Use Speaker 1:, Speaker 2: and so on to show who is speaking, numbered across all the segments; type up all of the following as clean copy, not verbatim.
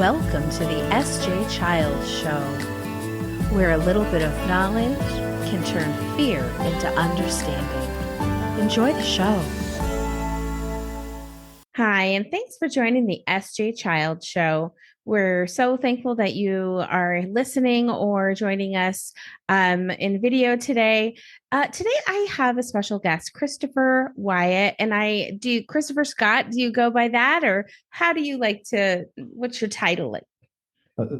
Speaker 1: Welcome to the SJ Childs Show, where a little bit of knowledge can turn fear into understanding. Enjoy the show. Hi, and thanks for joining the SJ Childs Show. We're so thankful that you are listening or joining us in video today. Today, I have a special guest, Christopher Wyatt, and Christopher Scott, do you go by that, or how do you like to, what's your title?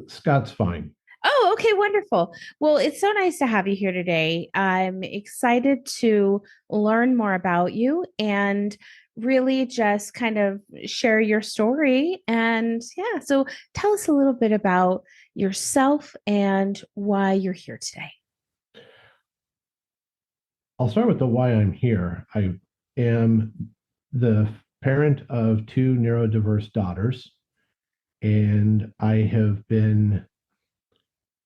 Speaker 2: Scott's fine.
Speaker 1: Oh, okay, wonderful. Well, it's so nice to have you here today. I'm excited to learn more about you and really just kind of share your story. And yeah, so tell us a little bit about yourself and why you're here today.
Speaker 2: I'll start with the why I'm here. I am the parent of two neurodiverse daughters, and I have been,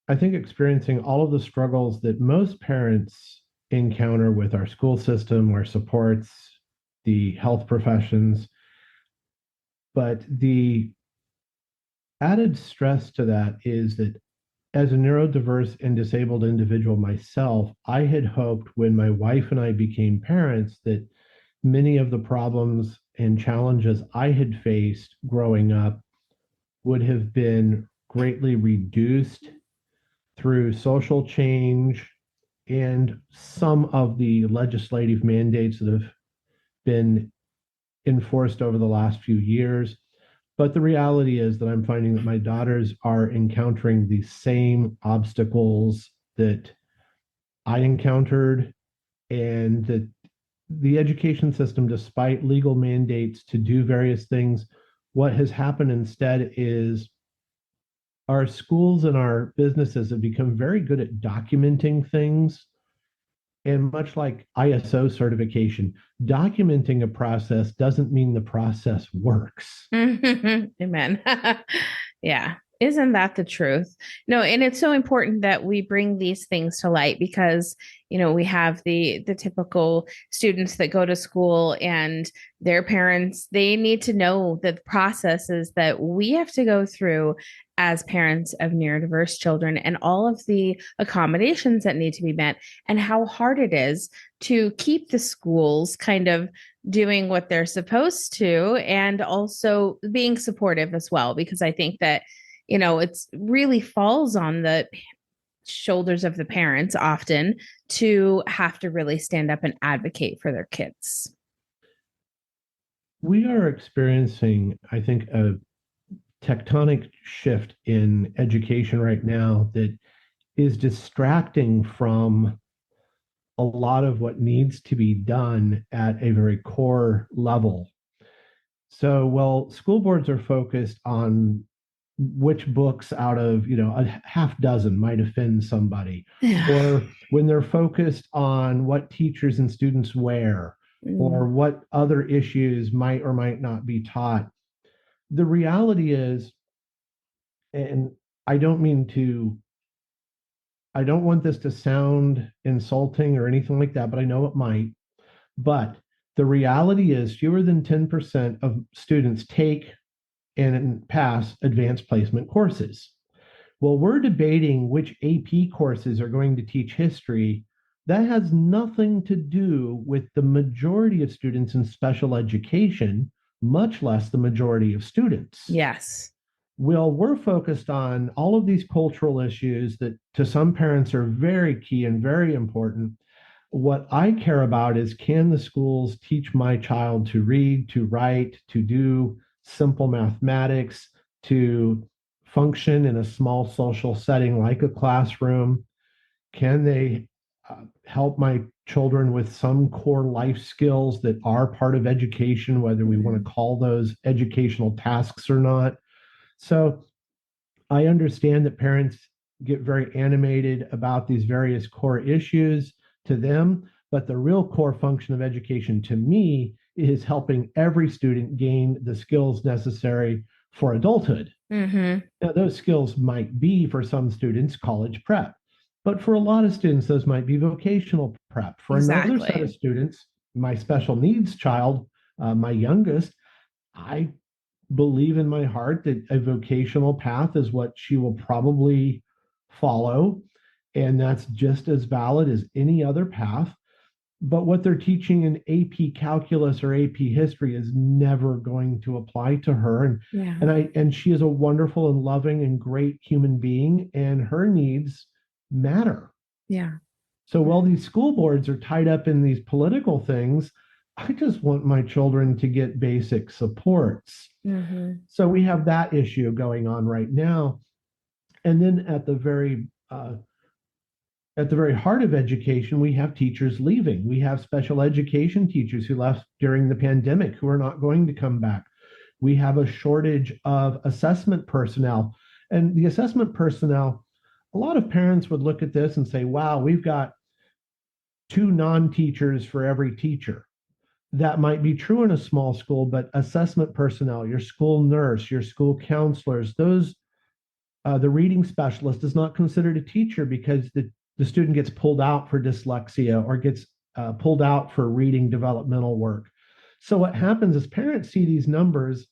Speaker 2: I think, experiencing all of the struggles that most parents encounter with our school system, our supports, the health professions. But the added stress to that is that as a neurodiverse and disabled individual myself, I had hoped when my wife and I became parents that many of the problems and challenges I had faced growing up would have been greatly reduced through social change and some of the legislative mandates that have been enforced over the last few years. But the reality is that I'm finding that my daughters are encountering the same obstacles that I encountered, and that the education system, despite legal mandates to do various things, what has happened instead is our schools and our businesses have become very good at documenting things. And much like ISO certification, documenting a process doesn't mean the process works.
Speaker 1: Amen. Yeah. Isn't that the truth? No, and it's so important that we bring these things to light because, we have the typical students that go to school and their parents, they need to know the processes that we have to go through as parents of neurodiverse children and all of the accommodations that need to be met and how hard it is to keep the schools kind of doing what they're supposed to and also being supportive as well, because I think that it's really falls on the shoulders of the parents often to have to really stand up and advocate for their kids.
Speaker 2: We are experiencing, I think, a tectonic shift in education right now that is distracting from a lot of what needs to be done at a very core level. So, well, school boards are focused on which books out of a half dozen might offend somebody, or when they're focused on what teachers and students wear, or what other issues might or might not be taught. The reality is, and I don't mean to, I don't want this to sound insulting or anything like that, but I know it might. But the reality is fewer than 10% of students take and pass advanced placement courses. Well, we're debating which AP courses are going to teach history. That has nothing to do with the majority of students in special education, much less the majority of students.
Speaker 1: Yes.
Speaker 2: Well, we're focused on all of these cultural issues that to some parents are very key and very important. What I care about is, can the schools teach my child to read, to write, to do simple mathematics, to function in a small social setting like a classroom? Can they help my children with some core life skills that are part of education, whether we want to call those educational tasks or not? So I understand that parents get very animated about these various core issues to them, but the real core function of education to me is helping every student gain the skills necessary for adulthood. Now, those skills might be, for some students, college prep, but for a lot of students, those might be vocational prep. For another set of students, my special needs child, my youngest, I believe in my heart that a vocational path is what she will probably follow. And that's just as valid as any other path. But what they're teaching in AP calculus or AP history is never going to apply to her.
Speaker 1: Yeah.
Speaker 2: And she is a wonderful and loving and great human being, and her needs matter.
Speaker 1: Yeah.
Speaker 2: So while these school boards are tied up in these political things, I just want my children to get basic supports.
Speaker 1: Mm-hmm.
Speaker 2: So we have that issue going on right now. And then at the very heart of education, we have teachers leaving. We have special education teachers who left during the pandemic who are not going to come back. We have a shortage of assessment personnel. And the assessment personnel, a lot of parents would look at this and say, wow, we've got two non-teachers for every teacher. That might be true in a small school, but assessment personnel, your school nurse, your school counselors, those the reading specialist is not considered a teacher because the student gets pulled out for dyslexia or gets pulled out for reading developmental work. So what happens is parents see these numbers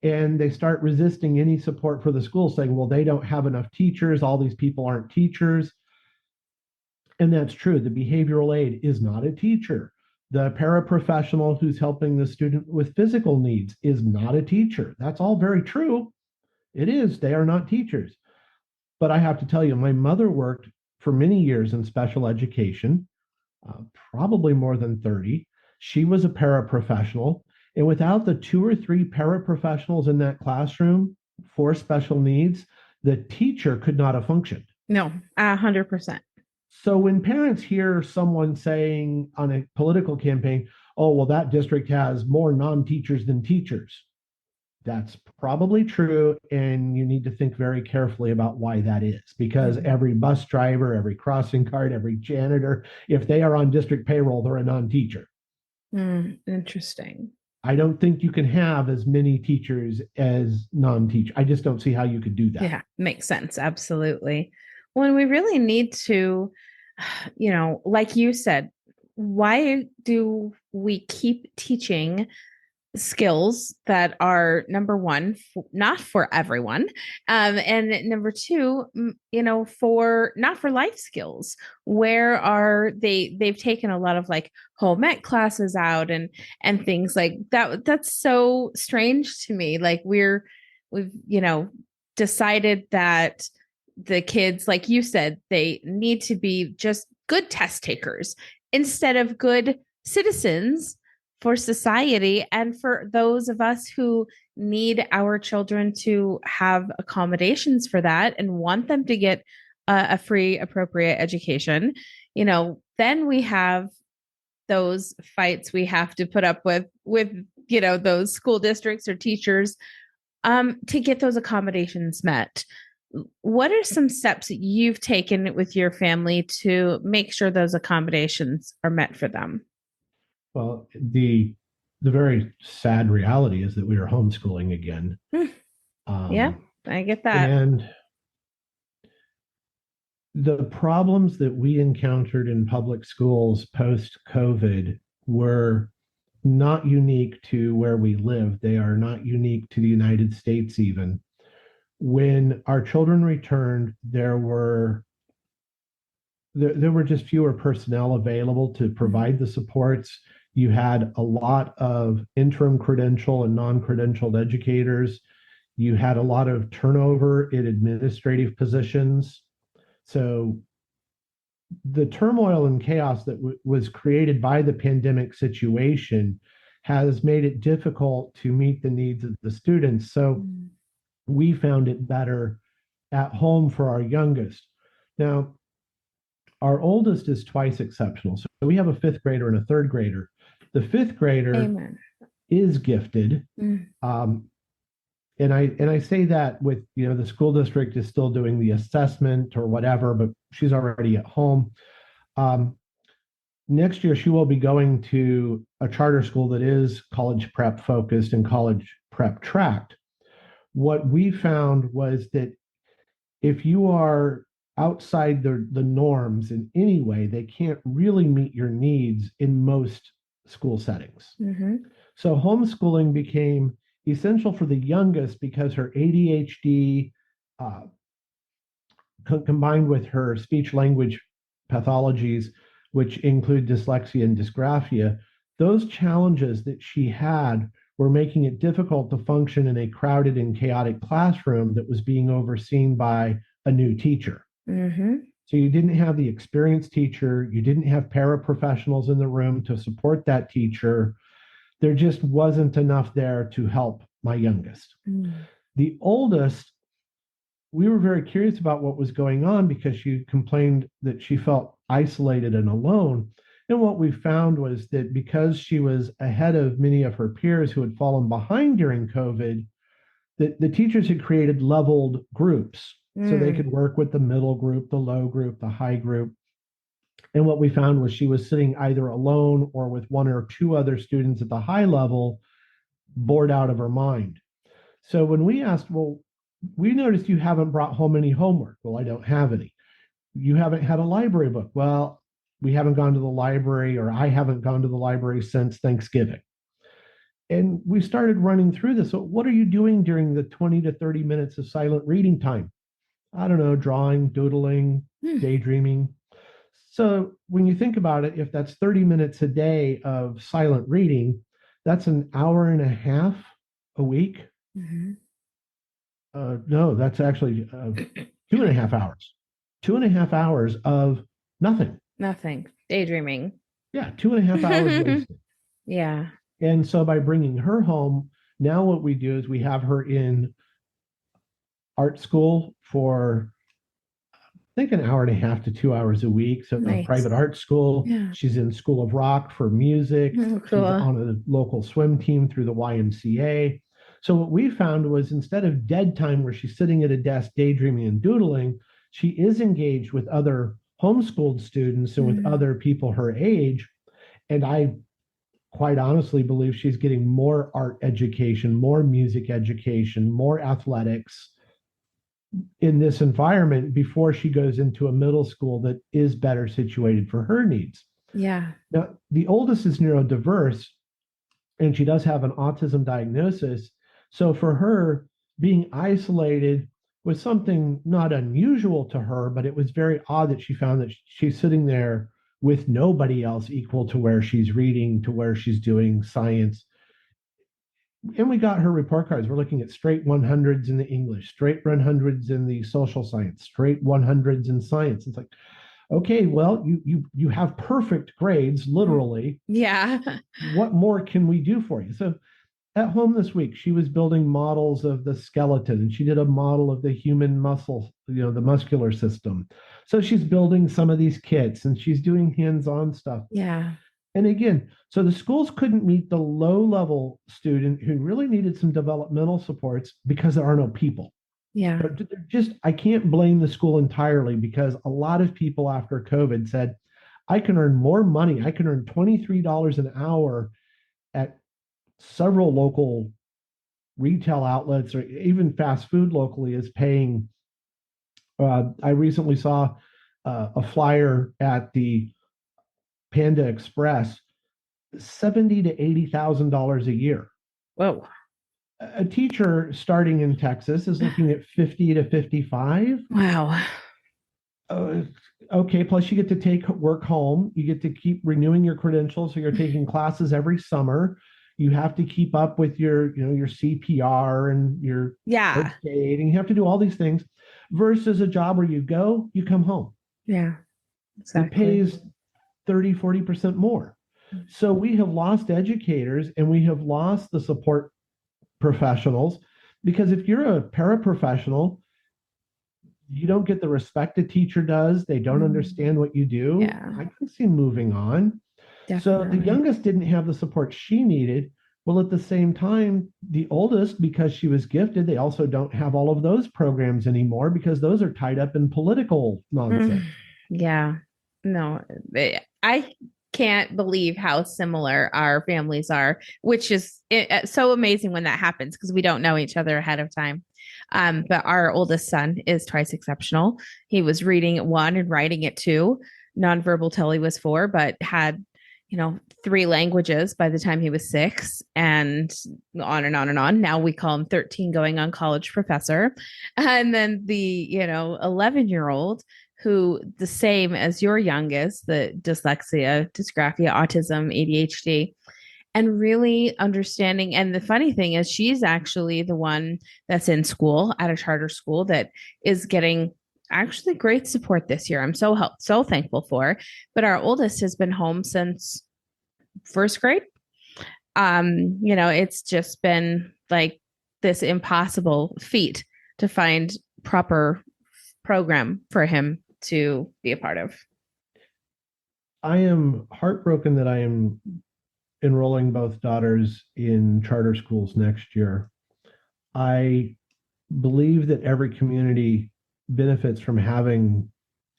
Speaker 2: and they start resisting any support for the school, saying, well, they don't have enough teachers. All these people aren't teachers. And that's true. The behavioral aide is not a teacher. The paraprofessional who's helping the student with physical needs is not a teacher. That's all very true. It is. They are not teachers. But I have to tell you, my mother worked for many years in special education, probably more than 30. She was a paraprofessional. And without the two or three paraprofessionals in that classroom for special needs, the teacher could not have functioned.
Speaker 1: No, 100%.
Speaker 2: So when parents hear someone saying on a political campaign, oh, well, that district has more non-teachers than teachers, that's probably true. And you need to think very carefully about why that is, because every bus driver, every crossing guard, every janitor, if they are on district payroll, they're a non-teacher.
Speaker 1: Interesting.
Speaker 2: I don't think you can have as many teachers as non-teachers. I just don't see how you could do that.
Speaker 1: Yeah, makes sense. Absolutely. When we really need to, like you said, why do we keep teaching skills that are, number one, not for everyone, and number two, for not for life skills? Where are they've taken a lot of like home ec classes out and things like that. That's so strange to me. Like we've decided that the kids, like you said, they need to be just good test takers instead of good citizens for society, and for those of us who need our children to have accommodations for that and want them to get a free, appropriate education. Then we have those fights we have to put up with those school districts or teachers to get those accommodations met. What are some steps that you've taken with your family to make sure those accommodations are met for them?
Speaker 2: Well, the very sad reality is that we are homeschooling again.
Speaker 1: Yeah, I get that.
Speaker 2: And the problems that we encountered in public schools post-COVID were not unique to where we live. They are not unique to the United States even. When our children returned, there were just fewer personnel available to provide the supports. You had a lot of interim credential and non-credentialed educators. You had a lot of turnover in administrative positions. So the turmoil and chaos that was created by the pandemic situation has made it difficult to meet the needs of the students. So we found it better at home for our youngest. Now, our oldest is twice exceptional. So we have a fifth grader and a third grader. The fifth grader
Speaker 1: Amen.
Speaker 2: is gifted. And I say that with, the school district is still doing the assessment or whatever, but she's already at home. Next year, she will be going to a charter school that is college prep focused and college prep tracked. What we found was that if you are outside the norms in any way, they can't really meet your needs in most school settings. So homeschooling became essential for the youngest because her ADHD uh, combined with her speech language pathologies, which include dyslexia and dysgraphia, those challenges that she had were making it difficult to function in a crowded and chaotic classroom that was being overseen by a new teacher.
Speaker 1: Mm-hmm.
Speaker 2: So you didn't have the experienced teacher, you didn't have paraprofessionals in the room to support that teacher. There just wasn't enough there to help my youngest.
Speaker 1: Mm.
Speaker 2: The oldest, we were very curious about what was going on because she complained that she felt isolated and alone. And what we found was that because she was ahead of many of her peers who had fallen behind during COVID, that the teachers had created leveled groups so they could work with the middle group, the low group, the high group. And what we found was she was sitting either alone or with one or two other students at the high level, bored out of her mind. So when we asked, well, we noticed you haven't brought home any homework. Well, I don't have any. You haven't had a library book. Well, we haven't gone to the library, or I haven't gone to the library since Thanksgiving. And we started running through this. So, what are you doing during the 20 to 30 minutes of silent reading time? I don't know, drawing, doodling, daydreaming. So, when you think about it, if that's 30 minutes a day of silent reading, that's an hour and a half a week.
Speaker 1: Mm-hmm.
Speaker 2: No, that's actually 2.5 hours. 2.5 hours of nothing.
Speaker 1: Nothing. Daydreaming.
Speaker 2: Yeah, 2.5 hours wasted.
Speaker 1: Yeah.
Speaker 2: And so by bringing her home, now what we do is we have her in art school for, I think, an hour and a half to 2 hours a week. So
Speaker 1: Nice.
Speaker 2: a private art school.
Speaker 1: Yeah.
Speaker 2: She's in School of Rock for music.
Speaker 1: Oh,
Speaker 2: She's
Speaker 1: cool.
Speaker 2: on a local swim team through the YMCA. So what we found was instead of dead time where she's sitting at a desk daydreaming and doodling, she is engaged with other homeschooled students and with other people her age. And I quite honestly believe she's getting more art education, more music education, more athletics in this environment before she goes into a middle school that is better situated for her needs.
Speaker 1: Yeah.
Speaker 2: Now, the oldest is neurodiverse, and she does have an autism diagnosis. So for her, being isolated was something not unusual to her, but it was very odd that she found that she's sitting there with nobody else equal to where she's reading, to where she's doing science. And we got her report cards. We're looking at straight 100s in the English, straight 100s in the social science, straight 100s in science. It's like, okay, well, you have perfect grades, literally.
Speaker 1: Yeah.
Speaker 2: What more can we do for you? So at home this week, she was building models of the skeleton, and she did a model of the human muscle, the muscular system. So she's building some of these kits, and she's doing hands-on stuff.
Speaker 1: Yeah.
Speaker 2: And again, so the schools couldn't meet the low-level student who really needed some developmental supports because there are no people.
Speaker 1: Yeah.
Speaker 2: I can't blame the school entirely, because a lot of people after COVID said, I can earn more money. I can earn $23 an hour at several local retail outlets, or even fast food locally is paying. I recently saw a flyer at the Panda Express, $70,000 to $80,000 a year.
Speaker 1: Whoa.
Speaker 2: A teacher starting in Texas is looking at 50 to 55.
Speaker 1: Wow.
Speaker 2: Okay, plus you get to take work home. You get to keep renewing your credentials, so you're taking classes every summer. You have to keep up with your CPR and your first aid, and you have to do all these things, versus a job where you go, you come home.
Speaker 1: Yeah, exactly.
Speaker 2: It pays 30, 40% more. So we have lost educators, and we have lost the support professionals, because if you're a paraprofessional, you don't get the respect a teacher does. They don't understand what you do.
Speaker 1: Yeah.
Speaker 2: I can see moving on. Definitely. So the youngest didn't have the support she needed. Well, at the same time, the oldest, because she was gifted, they also don't have all of those programs anymore, because those are tied up in political nonsense.
Speaker 1: Yeah. No, I can't believe how similar our families are, which is so amazing when that happens, because we don't know each other ahead of time. But our oldest son is twice exceptional. He was reading at 1 and writing at 2. Nonverbal till he was 4, but had three languages by the time he was 6, and on and on and on. Now we call him 13 going on college professor. And then the, 11-year-old who the same as your youngest, the dyslexia, dysgraphia, autism, ADHD, and really understanding. And the funny thing is, she's actually the one that's in school at a charter school that is getting actually great support this year. I'm so thankful for. But our oldest has been home since first grade. It's just been like this impossible feat to find proper program for him to be a part of.
Speaker 2: I am heartbroken that I am enrolling both daughters in charter schools next year. I believe that every community benefits from having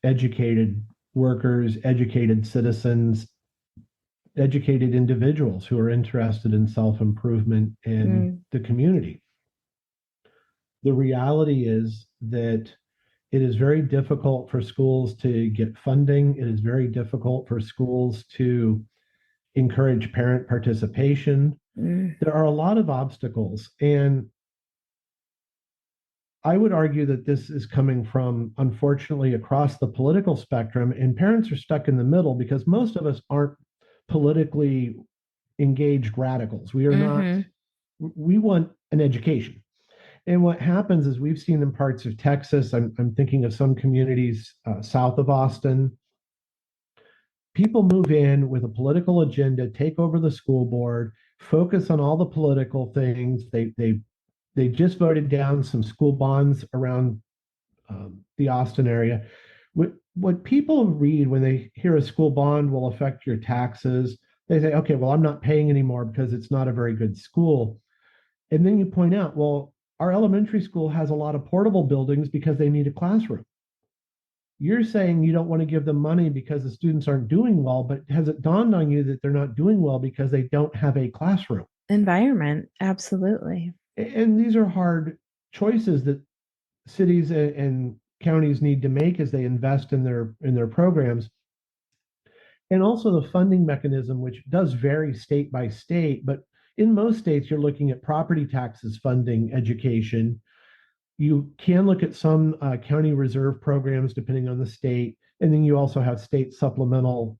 Speaker 2: educated workers, educated citizens, educated individuals who are interested in self-improvement in the community. The reality is that it is very difficult for schools to get funding. It is very difficult for schools to encourage parent participation. There are a lot of obstacles. And I would argue that this is coming from, unfortunately, across the political spectrum, and parents are stuck in the middle because most of us aren't politically engaged radicals. We are not, we want an education. And what happens is we've seen in parts of Texas, I'm thinking of some communities south of Austin, people move in with a political agenda, take over the school board, focus on all the political things. They just voted down some school bonds around the Austin area. What people read when they hear a school bond will affect your taxes, they say, okay, well, I'm not paying anymore because it's not a very good school. And then you point out, well, our elementary school has a lot of portable buildings because they need a classroom. You're saying you don't want to give them money because the students aren't doing well, but has it dawned on you that they're not doing well because they don't have a classroom
Speaker 1: environment? Absolutely.
Speaker 2: And these are hard choices that cities and counties need to make as they invest in their programs. And also the funding mechanism, which does vary state by state, but in most states, you're looking at property taxes funding education. You can look at some county reserve programs depending on the state. And then you also have state supplemental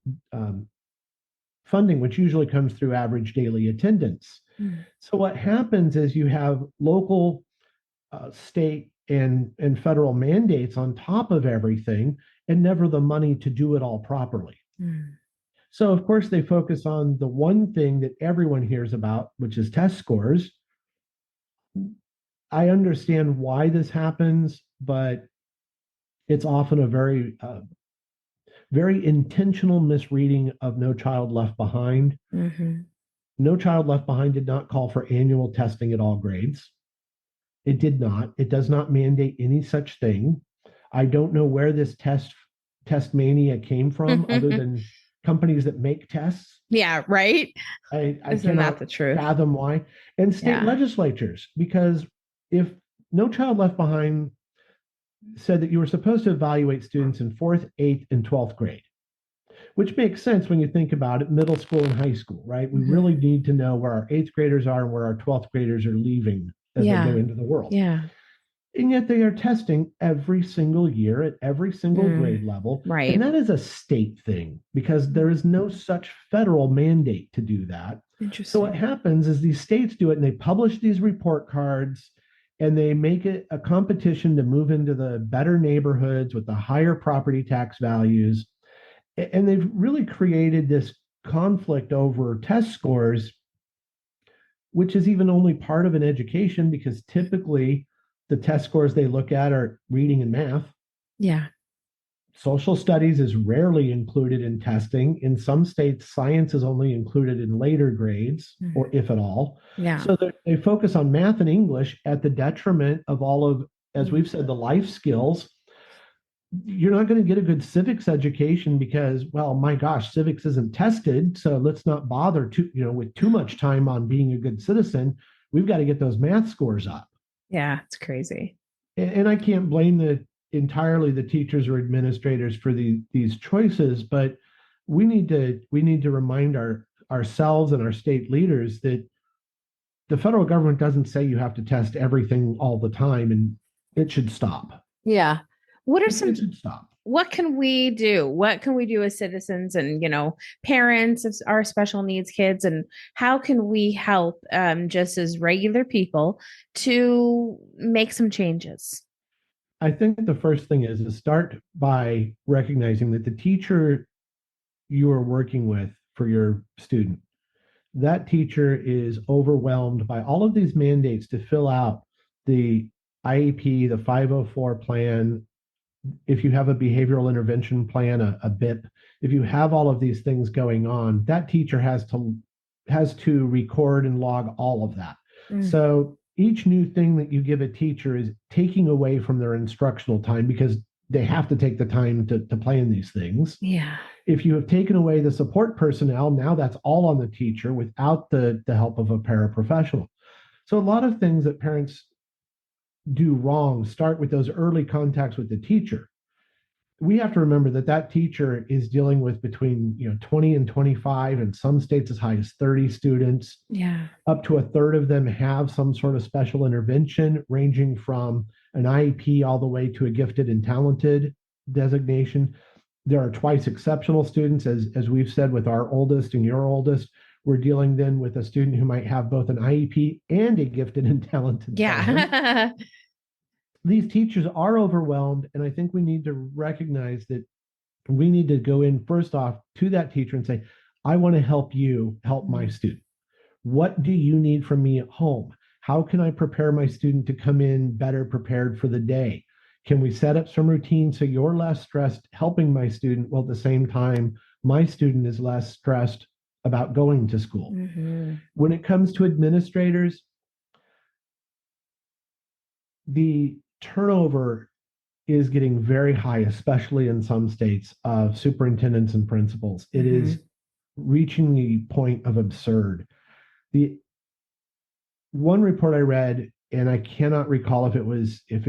Speaker 2: funding, which usually comes through average daily attendance. So what happens is you have local, state, and federal mandates on top of everything, and never the money to do it all properly. So of course they focus on the one thing that everyone hears about, which is test scores. I understand why this happens, but it's often a very very intentional misreading of No Child Left Behind. No Child Left Behind did not call for annual testing at all grades. It did not. It does not mandate any such thing. I don't know where this test mania came from, other than companies that make tests.
Speaker 1: Yeah, right.
Speaker 2: I
Speaker 1: Isn't that the truth?
Speaker 2: Fathom why. And state legislatures, because if No Child Left Behind said that you were supposed to evaluate students in 4th, 8th, and 12th grade, which makes sense when you think about it, middle school and high school, right? We really need to know where our 8th graders are and where our 12th graders are leaving as they go into the world. And yet they are testing every single year at every single grade level.
Speaker 1: Right.
Speaker 2: And that is a state thing because there is no such federal mandate to do that. So what happens is these states do it and they publish these report cards and they make it a competition to move into the better neighborhoods with the higher property tax values. And they've really created this conflict over test scores, which is even only part of an education because typically the test scores they look at are reading and math. Social studies is rarely included in testing. In some states, science is only included in later grades, or if at all. So they focus on math and English at the detriment of all of, as we've said, the life skills. You're not going to get a good civics education because, well, my gosh, civics isn't tested. So let's not bother with too much time on being a good citizen. We've got to get those math scores up.
Speaker 1: Yeah, it's crazy.
Speaker 2: And I can't blame entirely the teachers or administrators for these choices, but we need to remind ourselves and our state leaders that the federal government doesn't say you have to test everything all the time, and it should stop.
Speaker 1: Yeah. What are
Speaker 2: It
Speaker 1: some
Speaker 2: should stop.
Speaker 1: what can we do? What can we do as citizens and, parents of our special needs kids? And how can we help just as regular people to make some changes?
Speaker 2: I think the first thing is start by recognizing that the teacher you are working with for your student, that teacher is overwhelmed by all of these mandates to fill out the IEP, the 504 plan. If you have a behavioral intervention plan, a BIP, if you have all of these things going on, that teacher has to record and log all of that.
Speaker 1: Mm,
Speaker 2: So each new thing that you give a teacher is taking away from their instructional time because they have to take the time to plan these things.
Speaker 1: yeah.
Speaker 2: If you have taken away the support personnel, now that's all on the teacher without the help of a paraprofessional. So a lot of things that parents do wrong start with those early contacts with the teacher. We have to remember that that teacher is dealing with between 20 and 25, in some states as high as 30 students.
Speaker 1: Yeah.
Speaker 2: Up to a third of them have some sort of special intervention, ranging from an IEP all the way to a gifted and talented designation. There are twice exceptional students, as we've said with our oldest and your oldest. We're dealing then with a student who might have both an IEP and a gifted and talented child.
Speaker 1: Yeah.
Speaker 2: These teachers are overwhelmed, and I think we need to recognize that we need to go in first off to that teacher and say, I want to help you help my student. What do you need from me at home? How can I prepare my student to come in better prepared for the day? Can we set up some routine so you're less stressed helping my student, while at the same time my student is less stressed about going to school?
Speaker 1: Mm-hmm.
Speaker 2: When it comes to administrators, the turnover is getting very high, especially in some states, of superintendents and principals. It
Speaker 1: Mm-hmm.
Speaker 2: is reaching the point of absurd. The one report I read, and I cannot recall if it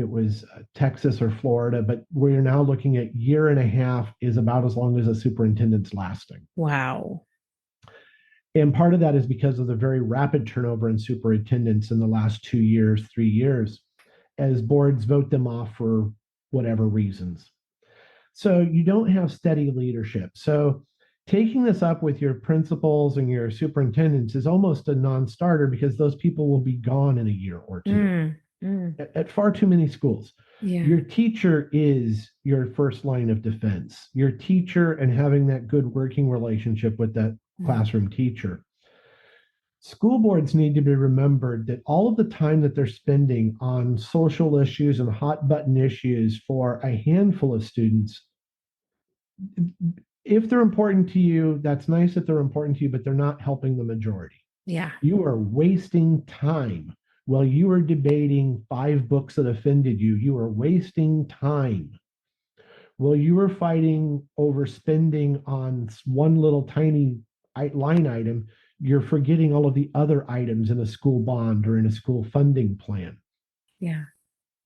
Speaker 2: was Texas or Florida, but we're now looking at year and a half is about as long as a superintendent's lasting.
Speaker 1: Wow.
Speaker 2: And part of that is because of the very rapid turnover in superintendents in the last 2 years, 3 years, as boards vote them off for whatever reasons. So you don't have steady leadership. So taking this up with your principals and your superintendents is almost a non-starter because those people will be gone in a year or two at far too many schools.
Speaker 1: Yeah.
Speaker 2: Your teacher is your first line of defense. Your teacher, and having that good working relationship with that classroom teacher. School boards need to be remembered that all of the time that they're spending on social issues and hot button issues for a handful of students, if they're important to you, that's nice that they're important to you, but they're not helping the majority.
Speaker 1: Yeah.
Speaker 2: You are wasting time. While you are debating 5 books that offended you, you are wasting time. While you are fighting over spending on one little tiny line item, you're forgetting all of the other items in a school bond or in a school funding plan.
Speaker 1: Yeah.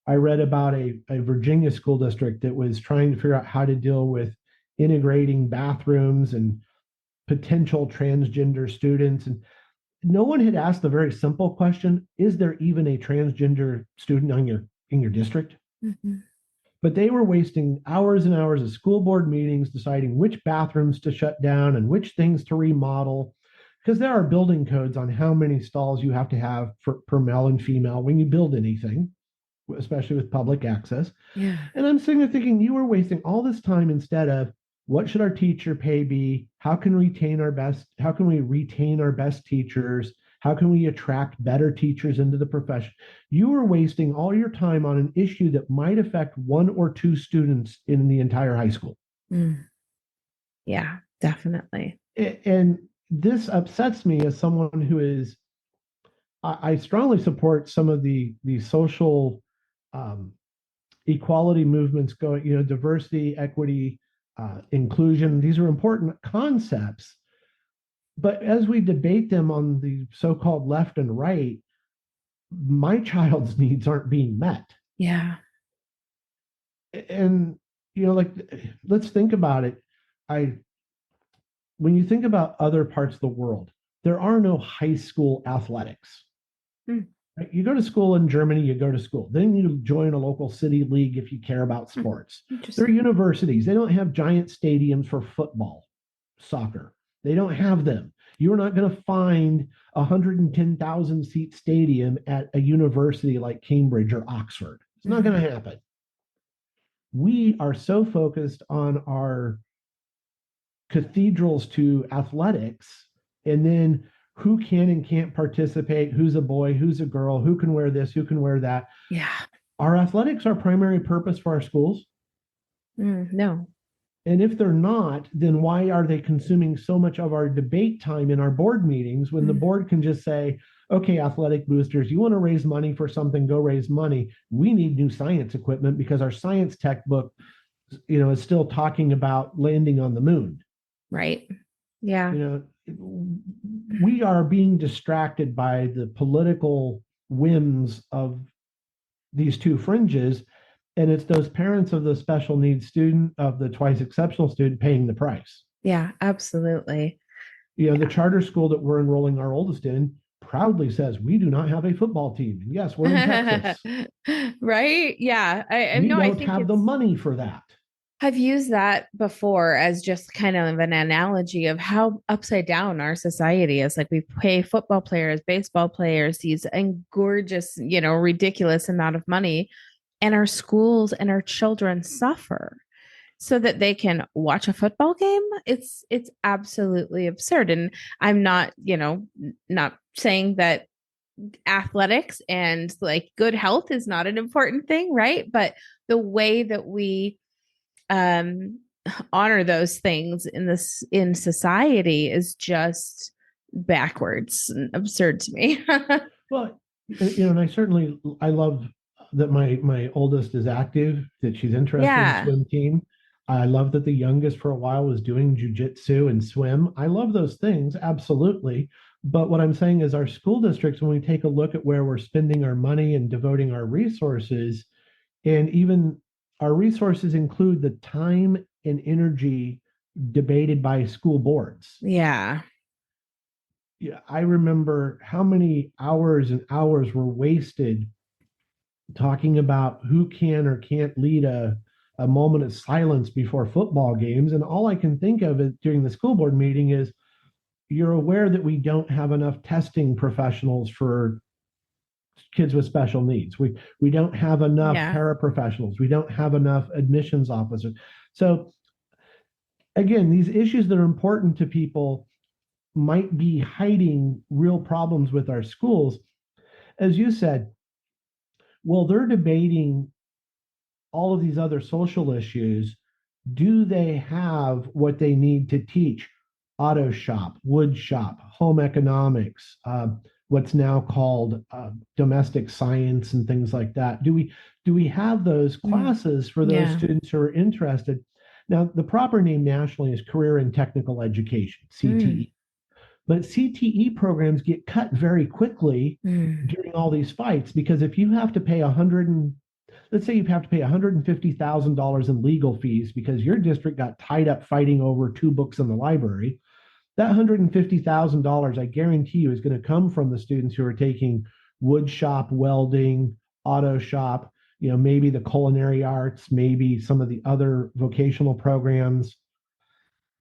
Speaker 2: I read about a Virginia school district that was trying to figure out how to deal with integrating bathrooms and potential transgender students. And no one had asked the very simple question, is there even a transgender student in your district?
Speaker 1: Mm-hmm.
Speaker 2: But they were wasting hours and hours of school board meetings deciding which bathrooms to shut down and which things to remodel, because there are building codes on how many stalls you have to have per male and female when you build anything, especially with public access.
Speaker 1: Yeah.
Speaker 2: And I'm sitting there thinking, you were wasting all this time instead of what should our teacher pay be? How can we retain our best teachers? How can we attract better teachers into the profession? You are wasting all your time on an issue that might affect 1 or 2 students in the entire high school.
Speaker 1: Yeah, definitely.
Speaker 2: And this upsets me as someone who is, I strongly support some of the social equality movements going, diversity, equity, inclusion. These are important concepts. But as we debate them on the so-called left and right, my child's needs aren't being met.
Speaker 1: Yeah.
Speaker 2: And, let's think about it. when you think about other parts of the world, there are no high school athletics.
Speaker 1: Mm.
Speaker 2: Right? You go to school in Germany, you go to school. Then you join a local city league if you care about sports. There are
Speaker 1: Interesting.
Speaker 2: universities. They don't have giant stadiums for football, soccer. They don't have them. You're not going to find a 110,000 seat stadium at a university like Cambridge or Oxford. It's not
Speaker 1: Mhm.
Speaker 2: going to happen. We are so focused on our cathedrals to athletics, and then who can and can't participate, who's a boy, who's a girl, who can wear this, who can wear that.
Speaker 1: Yeah.
Speaker 2: Are athletics our primary purpose for our schools?
Speaker 1: No.
Speaker 2: And if they're not, then why are they consuming so much of our debate time in our board meetings when the
Speaker 1: Mm.
Speaker 2: board can just say, okay, athletic boosters, you want to raise money for something, go raise money. We need new science equipment because our science textbook, is still talking about landing on the moon.
Speaker 1: Right. Yeah.
Speaker 2: You know, we are being distracted by the political whims of these two fringes, and it's those parents of the special needs student, of the twice exceptional student, paying the price.
Speaker 1: Yeah, absolutely.
Speaker 2: The charter school that we're enrolling our oldest in proudly says we do not have a football team. And yes, we're in Texas.
Speaker 1: Right? Yeah. I
Speaker 2: We
Speaker 1: know. I
Speaker 2: don't
Speaker 1: think
Speaker 2: have the
Speaker 1: it's,
Speaker 2: money for that.
Speaker 1: I've used that before as just kind of an analogy of how upside down our society is. Like we pay football players, baseball players, these and gorgeous, ridiculous amount of money, and our schools and our children suffer so that they can watch a football game. It's absolutely absurd. And I'm not, not saying that athletics and like good health is not an important thing, right? But the way that we um honor those things in society is just backwards and absurd to me.
Speaker 2: Well, and I love that my oldest is active, that she's interested in
Speaker 1: Yeah.
Speaker 2: swim team. I love that the youngest for a while was doing jujitsu and swim. I love those things, absolutely. But what I'm saying is our school districts, when we take a look at where we're spending our money and devoting our resources, and even our resources include the time and energy debated by school boards.
Speaker 1: Yeah.
Speaker 2: Yeah, I remember how many hours and hours were wasted talking about who can or can't lead a moment of silence before football games. And all I can think of it during the school board meeting is, you're aware that we don't have enough testing professionals for kids with special needs. We don't have enough
Speaker 1: Yeah.
Speaker 2: paraprofessionals. We don't have enough admissions officers. So again, these issues that are important to people might be hiding real problems with our schools. As you said, well, they're debating all of these other social issues. Do they have what they need to teach auto shop, wood shop, home economics, what's now called domestic science and things like that? Do we have those
Speaker 1: Mm.
Speaker 2: classes for those
Speaker 1: Yeah.
Speaker 2: students who are interested? Now, the proper name nationally is Career and Technical Education,
Speaker 1: Mm.
Speaker 2: CTE. But CTE programs get cut very quickly
Speaker 1: Mm.
Speaker 2: during all these fights, because if you have to pay let's say you have to pay $150,000 in legal fees because your district got tied up fighting over two books in the library, that $150,000, I guarantee you, is going to come from the students who are taking wood shop, welding, auto shop, maybe the culinary arts, maybe some of the other vocational programs,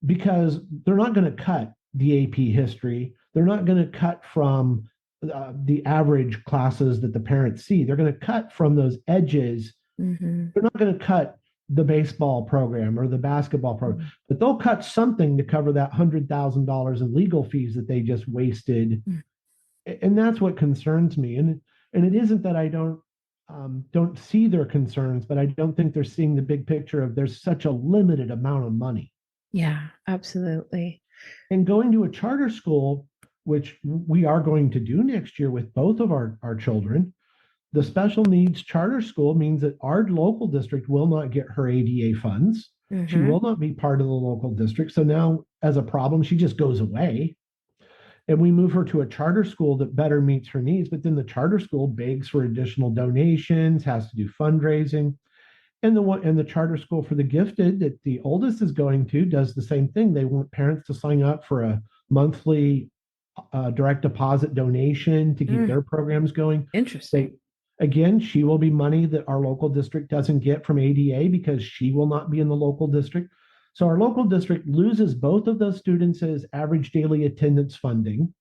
Speaker 2: because they're not going to cut the AP history. They're not going to cut from the average classes that the parents see. They're going to cut from those edges.
Speaker 1: Mm-hmm.
Speaker 2: They're not going to cut the baseball program or the basketball program,
Speaker 1: Mm-hmm.
Speaker 2: but they'll cut something to cover that $100,000 in legal fees that they just wasted. And that's what concerns me. And it isn't that I don't see their concerns, but I don't think they're seeing the big picture of there's such a limited amount of money.
Speaker 1: Yeah, absolutely.
Speaker 2: And going to a charter school, which we are going to do next year with both of our children, the special needs charter school means that our local district will not get her ADA funds. She
Speaker 1: Mm-hmm.
Speaker 2: will not be part of the local district. So now, as a problem, she just goes away. And we move her to a charter school that better meets her needs. But then the charter school begs for additional donations, has to do fundraising. And the charter school for the gifted that the oldest is going to does the same thing. They want parents to sign up for a monthly direct deposit donation to keep their programs going.
Speaker 1: Interesting.
Speaker 2: They Again, she will be money that our local district doesn't get from ADA because she will not be in the local district. So our local district loses both of those students as average daily attendance funding,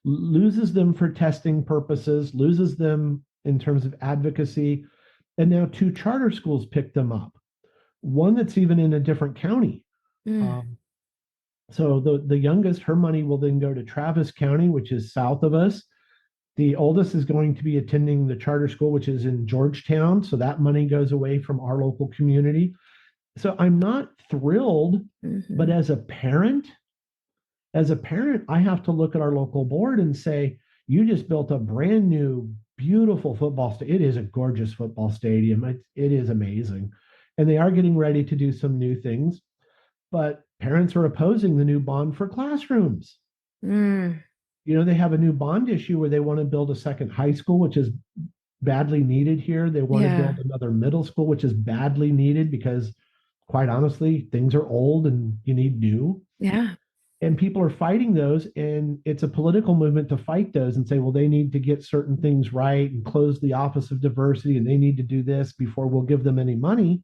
Speaker 2: loses them for testing purposes, loses them in terms of advocacy, and now two charter schools pick them up. One that's even in a different county.
Speaker 1: Mm.
Speaker 2: Um, so the youngest, her money will then go to Travis County, which is south of us. The oldest is going to be attending the charter school, which is in Georgetown. So that money goes away from our local community. So I'm not thrilled, but
Speaker 1: Mm-hmm.
Speaker 2: as a parent, I have to look at our local board and say, you just built a brand new, beautiful football stadium. It is a gorgeous football stadium. It is amazing. And they are getting ready to do some new things, but parents are opposing the new bond for classrooms.
Speaker 1: Mm.
Speaker 2: They have a new bond issue where they want to build a second high school, which is badly needed here. They want to
Speaker 1: Yeah.
Speaker 2: build another middle school, which is badly needed because, quite honestly, things are old and you need new.
Speaker 1: Yeah.
Speaker 2: And people are fighting those, and it's a political movement to fight those and say, well, they need to get certain things right and close the Office of Diversity, and they need to do this before we'll give them any money.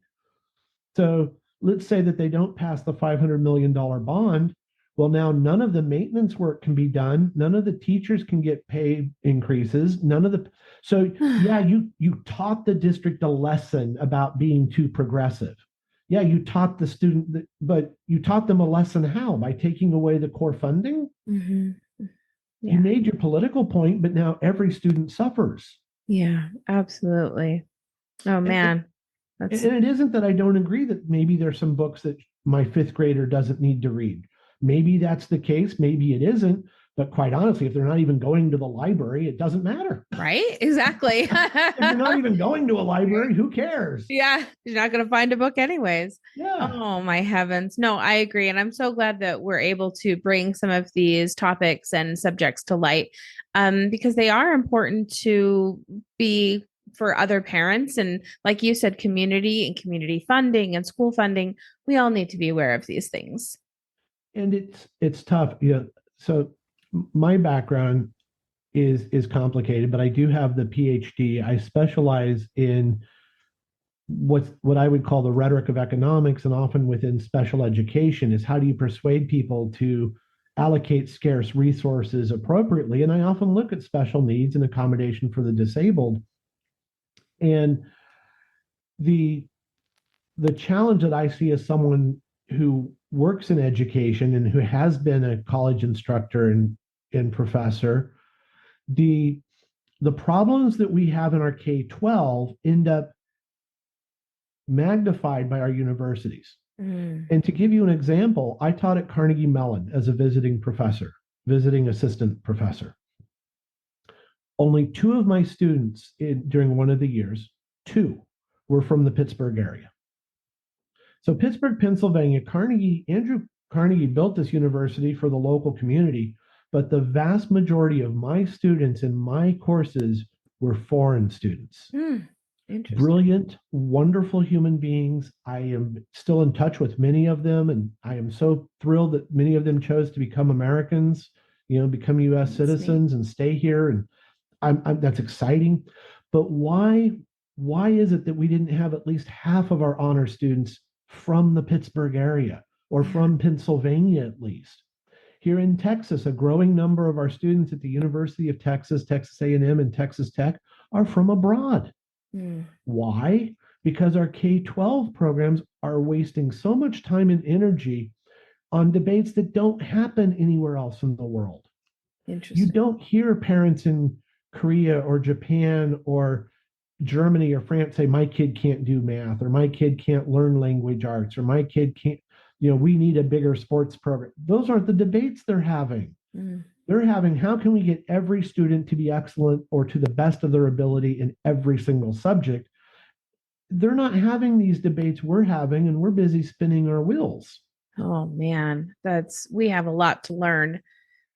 Speaker 2: So let's say that they don't pass the $500 million bond. Well, now none of the maintenance work can be done. None of the teachers can get pay increases. So yeah, you taught the district a lesson about being too progressive. Yeah, you taught the student, but you taught them a lesson how? By taking away the core funding?
Speaker 1: Mm-hmm.
Speaker 2: You
Speaker 1: Yeah.
Speaker 2: made your political point, but now every student suffers.
Speaker 1: Yeah. Absolutely. Oh
Speaker 2: And,
Speaker 1: man. That's
Speaker 2: and it isn't that I don't agree that maybe there's some books that my fifth grader doesn't need to read. Maybe that's the case. Maybe it isn't. But quite honestly, if they're not even going to the library, it doesn't matter.
Speaker 1: right. Exactly.
Speaker 2: If you're not even going to a library, who cares?
Speaker 1: Yeah. You're not going to find a book anyways.
Speaker 2: Yeah.
Speaker 1: Oh my heavens. No, I agree. And I'm so glad that we're able to bring some of these topics and subjects to light, because they are important to be for other parents. And like you said, community and community funding and school funding, we all need to be aware of these things.
Speaker 2: And it's tough. So my background is complicated, but I do have the PhD. I specialize in what I would call the rhetoric of economics, and often within special education is how do you persuade people to allocate scarce resources appropriately. And I often look at special needs and accommodation for the disabled. And the the challenge that I see as someone who works in education and who has been a college instructor and professor, the the problems that we have in our K-12 end up magnified by our universities.
Speaker 1: Mm.
Speaker 2: And to give you an example, I taught at Carnegie Mellon as a visiting professor, visiting assistant professor. Only two of my students during one of the years, two, were from the Pittsburgh area. So Pittsburgh, Pennsylvania, Andrew Carnegie built this university for the local community, but the vast majority of my students in my courses were foreign students.
Speaker 1: Mm. Interesting.
Speaker 2: Brilliant, wonderful human beings. I am still in touch with many of them, and I am so thrilled that many of them chose to become Americans, become U.S.
Speaker 1: That's
Speaker 2: citizens
Speaker 1: neat.
Speaker 2: and stay here. And that's exciting. But why is it that we didn't have at least half of our honor students from the Pittsburgh area or
Speaker 1: Yeah.
Speaker 2: from Pennsylvania at least? Here in Texas, a growing number of our students at the University of Texas, Texas A&M, and Texas Tech are from abroad.
Speaker 1: Mm.
Speaker 2: Why? Because our K-12 programs are wasting so much time and energy on debates that don't happen anywhere else in the world. You
Speaker 1: Interesting.
Speaker 2: don't hear parents in Korea or Japan or Germany or France say, my kid can't do math, or my kid can't learn language arts, or my kid can't, we need a bigger sports program. Those aren't the debates they're having.
Speaker 1: Mm.
Speaker 2: They're having, how can we get every student to be excellent or to the best of their ability in every single subject? They're not having these debates we're having, and we're busy spinning our wheels.
Speaker 1: Oh man, we have a lot to learn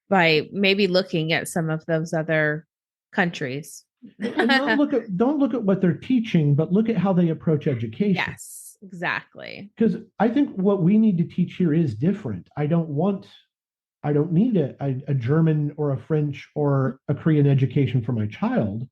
Speaker 1: by maybe looking at some of those other countries.
Speaker 2: And don't look at what they're teaching, but look at how they approach education.
Speaker 1: Yes, exactly.
Speaker 2: Because I think what we need to teach here is different. I don't need a German or a French or a Korean education for my child.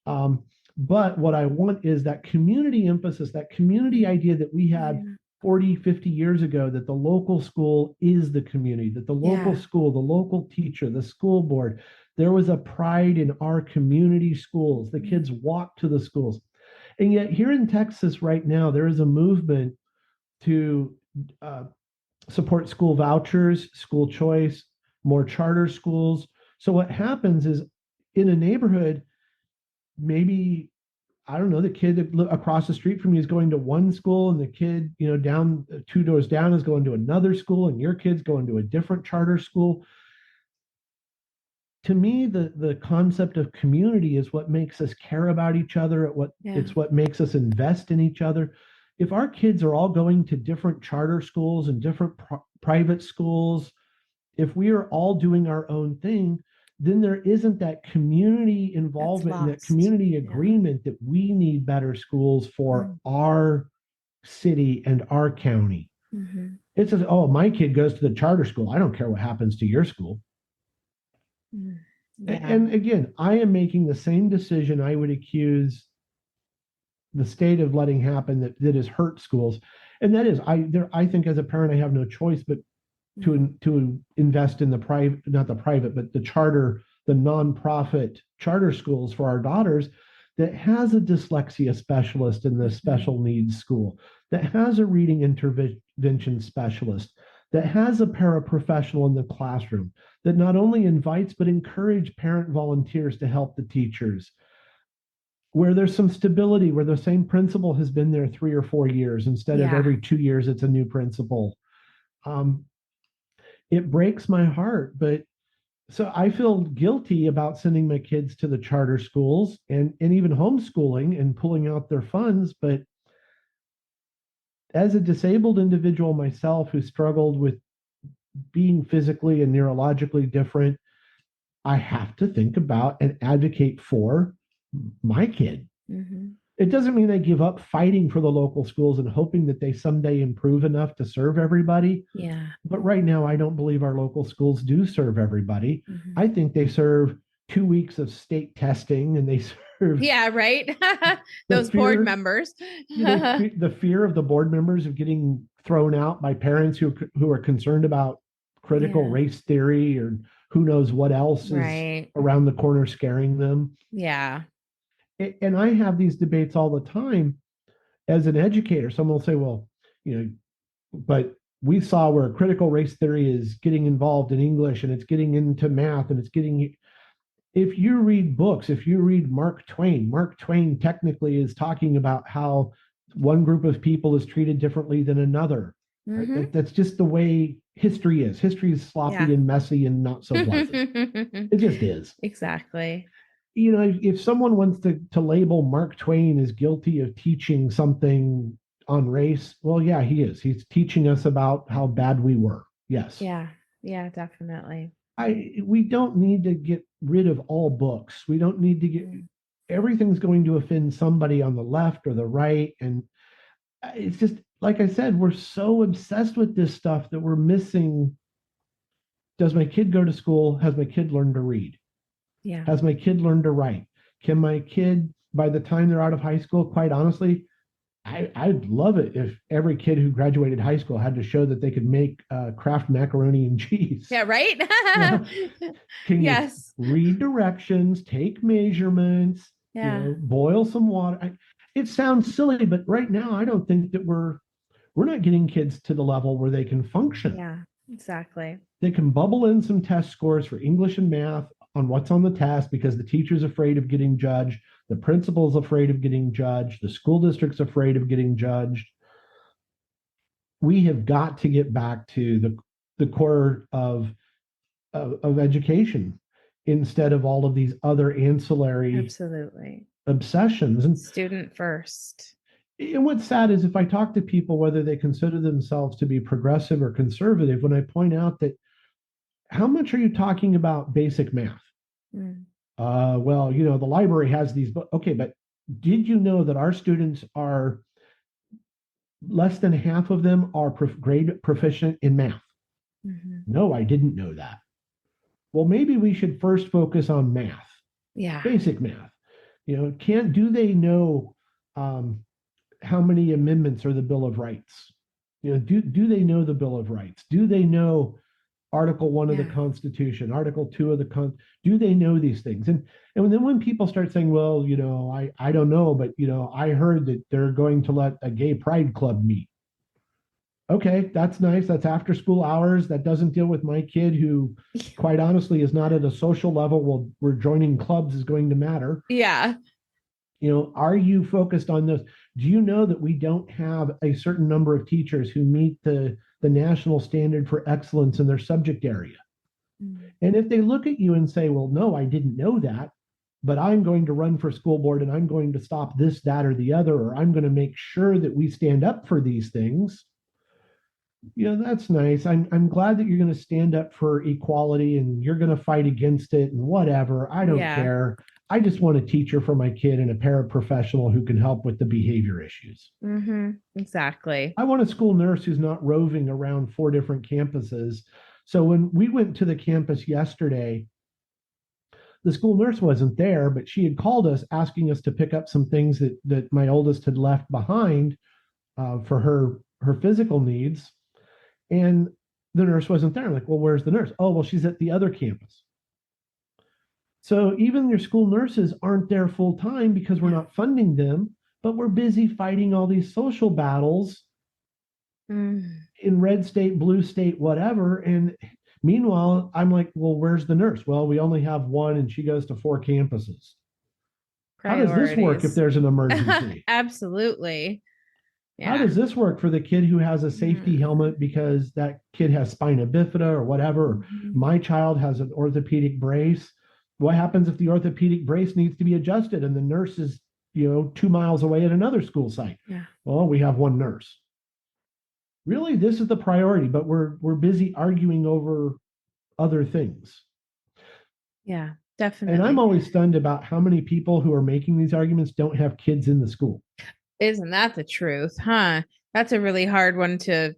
Speaker 2: Um, but what I want is that community emphasis, that community idea that we had
Speaker 1: Yeah.
Speaker 2: 40, 50 years ago, that the local school is the community, that the local
Speaker 1: Yeah.
Speaker 2: school, the local teacher, the school board, there was a pride in our community schools. The kids walk to the schools. And yet, here in Texas right now, there is a movement to uh, support school vouchers, school choice, more charter schools. So, what happens is in a neighborhood, maybe I don't know, the kid across the street from you is going to one school, and the kid, down two doors down is going to another school, and your kid's going to a different charter school. To me, the concept of community is what makes us care about each other.
Speaker 1: Yeah.
Speaker 2: It's what makes us invest in each other. If our kids are all going to different charter schools and different private schools, if we are all doing our own thing, then there isn't that community
Speaker 1: That's
Speaker 2: involvement and that
Speaker 1: lost.
Speaker 2: community
Speaker 1: Yeah.
Speaker 2: agreement that we need better schools for our city and our county.
Speaker 1: Mm-hmm.
Speaker 2: It says, oh, my kid goes to the charter school. I don't care what happens to your school.
Speaker 1: Yeah.
Speaker 2: And again, I am making the same decision I would accuse the state of letting happen that has hurt schools. And that is, I think as a parent, I have no choice but to invest in the private, not the private, but the charter, the nonprofit charter schools for our daughters that has a dyslexia specialist in the special needs school, that has a reading intervention specialist, that has a paraprofessional in the classroom, that not only invites but encourage parent volunteers to help the teachers, where there's some stability, where the same principal has been there 3 or 4 years instead of
Speaker 1: Yeah.
Speaker 2: every 2 years it's a new principal. It breaks my heart, but so I feel guilty about sending my kids to the charter schools and even homeschooling and pulling out their funds. But as a disabled individual myself who struggled with being physically and neurologically different, I have to think about and advocate for my kid.
Speaker 1: Mm-hmm.
Speaker 2: It doesn't mean I give up fighting for the local schools and hoping that they someday improve enough to serve everybody.
Speaker 1: Yeah.
Speaker 2: But right now, I don't believe our local schools do serve everybody.
Speaker 1: Mm-hmm.
Speaker 2: I think they serve 2 weeks of state testing, and they serve
Speaker 1: Yeah, right. Those board members.
Speaker 2: the fear of the board members of getting thrown out by parents who are concerned about critical race theory or who knows what else is around the corner scaring them.
Speaker 1: Yeah.
Speaker 2: And I have these debates all the time as an educator. Someone will say, well, but we saw where critical race theory is getting involved in English and it's getting into math and it's getting. If you read books, if you read Mark Twain technically is talking about how one group of people is treated differently than another. Mm-hmm. Right? That's just the way history is. History is sloppy and messy and not so pleasant. It just is.
Speaker 1: Exactly.
Speaker 2: If someone wants to label Mark Twain as guilty of teaching something on race, well, yeah, he is. He's teaching us about how bad we were. Yes.
Speaker 1: Yeah. Yeah, definitely.
Speaker 2: We don't need to get rid of all books. We don't need to get everything's going to offend somebody on the left or the right. And it's just, like I said, we're so obsessed with this stuff that we're missing. Does my kid go to school? Has my kid learned to read?
Speaker 1: Yeah.
Speaker 2: Has my kid learned to write? Can my kid, by the time they're out of high school, quite honestly, I'd love it if every kid who graduated high school had to show that they could make Kraft macaroni and cheese.
Speaker 1: Yeah, right?
Speaker 2: Can you read directions, take measurements, boil some water? It sounds silly, but right now I don't think that we're not getting kids to the level where they can function.
Speaker 1: Yeah, exactly.
Speaker 2: They can bubble in some test scores for English and math on what's on the test because the teacher's afraid of getting judged, the principal's afraid of getting judged, the school district's afraid of getting judged. We have got to get back to the core of education instead of all of these other ancillary obsessions. And
Speaker 1: student first.
Speaker 2: And what's sad is if I talk to people, whether they consider themselves to be progressive or conservative, when I point out that how much are you talking about basic math? Well, the library has these books. Okay, but did you know that our students are less than half of them are grade proficient in math?
Speaker 1: Mhm.
Speaker 2: No, I didn't know that. Well, maybe we should first focus on math,
Speaker 1: Yeah.
Speaker 2: basic math. Can't do they know um, how many amendments are the Bill of Rights? Do they know the Bill of Rights? Do they know Article 1 of the
Speaker 1: Yeah.
Speaker 2: Constitution, Article 2 of the do they know these things? And then when people start saying, well, I don't know, but I heard that they're going to let a gay pride club meet. Okay, that's nice. That's after school hours. That doesn't deal with my kid who, quite honestly, is not at a social level where joining clubs is going to matter.
Speaker 1: Yeah.
Speaker 2: Are you focused on this? Do you know that we don't have a certain number of teachers who meet the national standard for excellence in their subject area?
Speaker 1: Mm.
Speaker 2: And if they look at you and say, well, no, I didn't know that, but I'm going to run for school board and I'm going to stop this, that, or the other, or I'm going to make sure that we stand up for these things, that's nice. I'm glad that you're going to stand up for equality and you're going to fight against it and whatever. I don't
Speaker 1: Yeah.
Speaker 2: care. I just want a teacher for my kid and a paraprofessional who can help with the behavior issues.
Speaker 1: Exactly.
Speaker 2: I want a school nurse who's not roving around 4 different campuses. So when we went to the campus yesterday, the school nurse wasn't there, but she had called us asking us to pick up some things that my oldest had left behind for her physical needs. And the nurse wasn't there. I'm like, well, where's the nurse? Oh, well, she's at the other campus. So even your school nurses aren't there full time because we're
Speaker 1: Yeah.
Speaker 2: not funding them, but we're busy fighting all these social battles
Speaker 1: Mm.
Speaker 2: in red state, blue state, whatever. And meanwhile, I'm like, well, where's the nurse? Well, we only have one and she goes to 4 campuses. How does this work if
Speaker 1: Priorities.
Speaker 2: there's an emergency?
Speaker 1: Absolutely.
Speaker 2: How
Speaker 1: Yeah.
Speaker 2: does this work for the kid who has a safety
Speaker 1: Mm.
Speaker 2: helmet because that kid has spina bifida or whatever?
Speaker 1: Mhm.
Speaker 2: My child has an orthopedic brace. What happens if the orthopedic brace needs to be adjusted and the nurse is, 2 miles away at another school site?
Speaker 1: Yeah.
Speaker 2: Well, we have one nurse. Really, this is the priority, but we're busy arguing over other things.
Speaker 1: Yeah.
Speaker 2: And I'm
Speaker 1: Definitely.
Speaker 2: always stunned about how many people who are making these arguments don't have kids in the school.
Speaker 1: Isn't that the truth? Huh? That's a really hard one to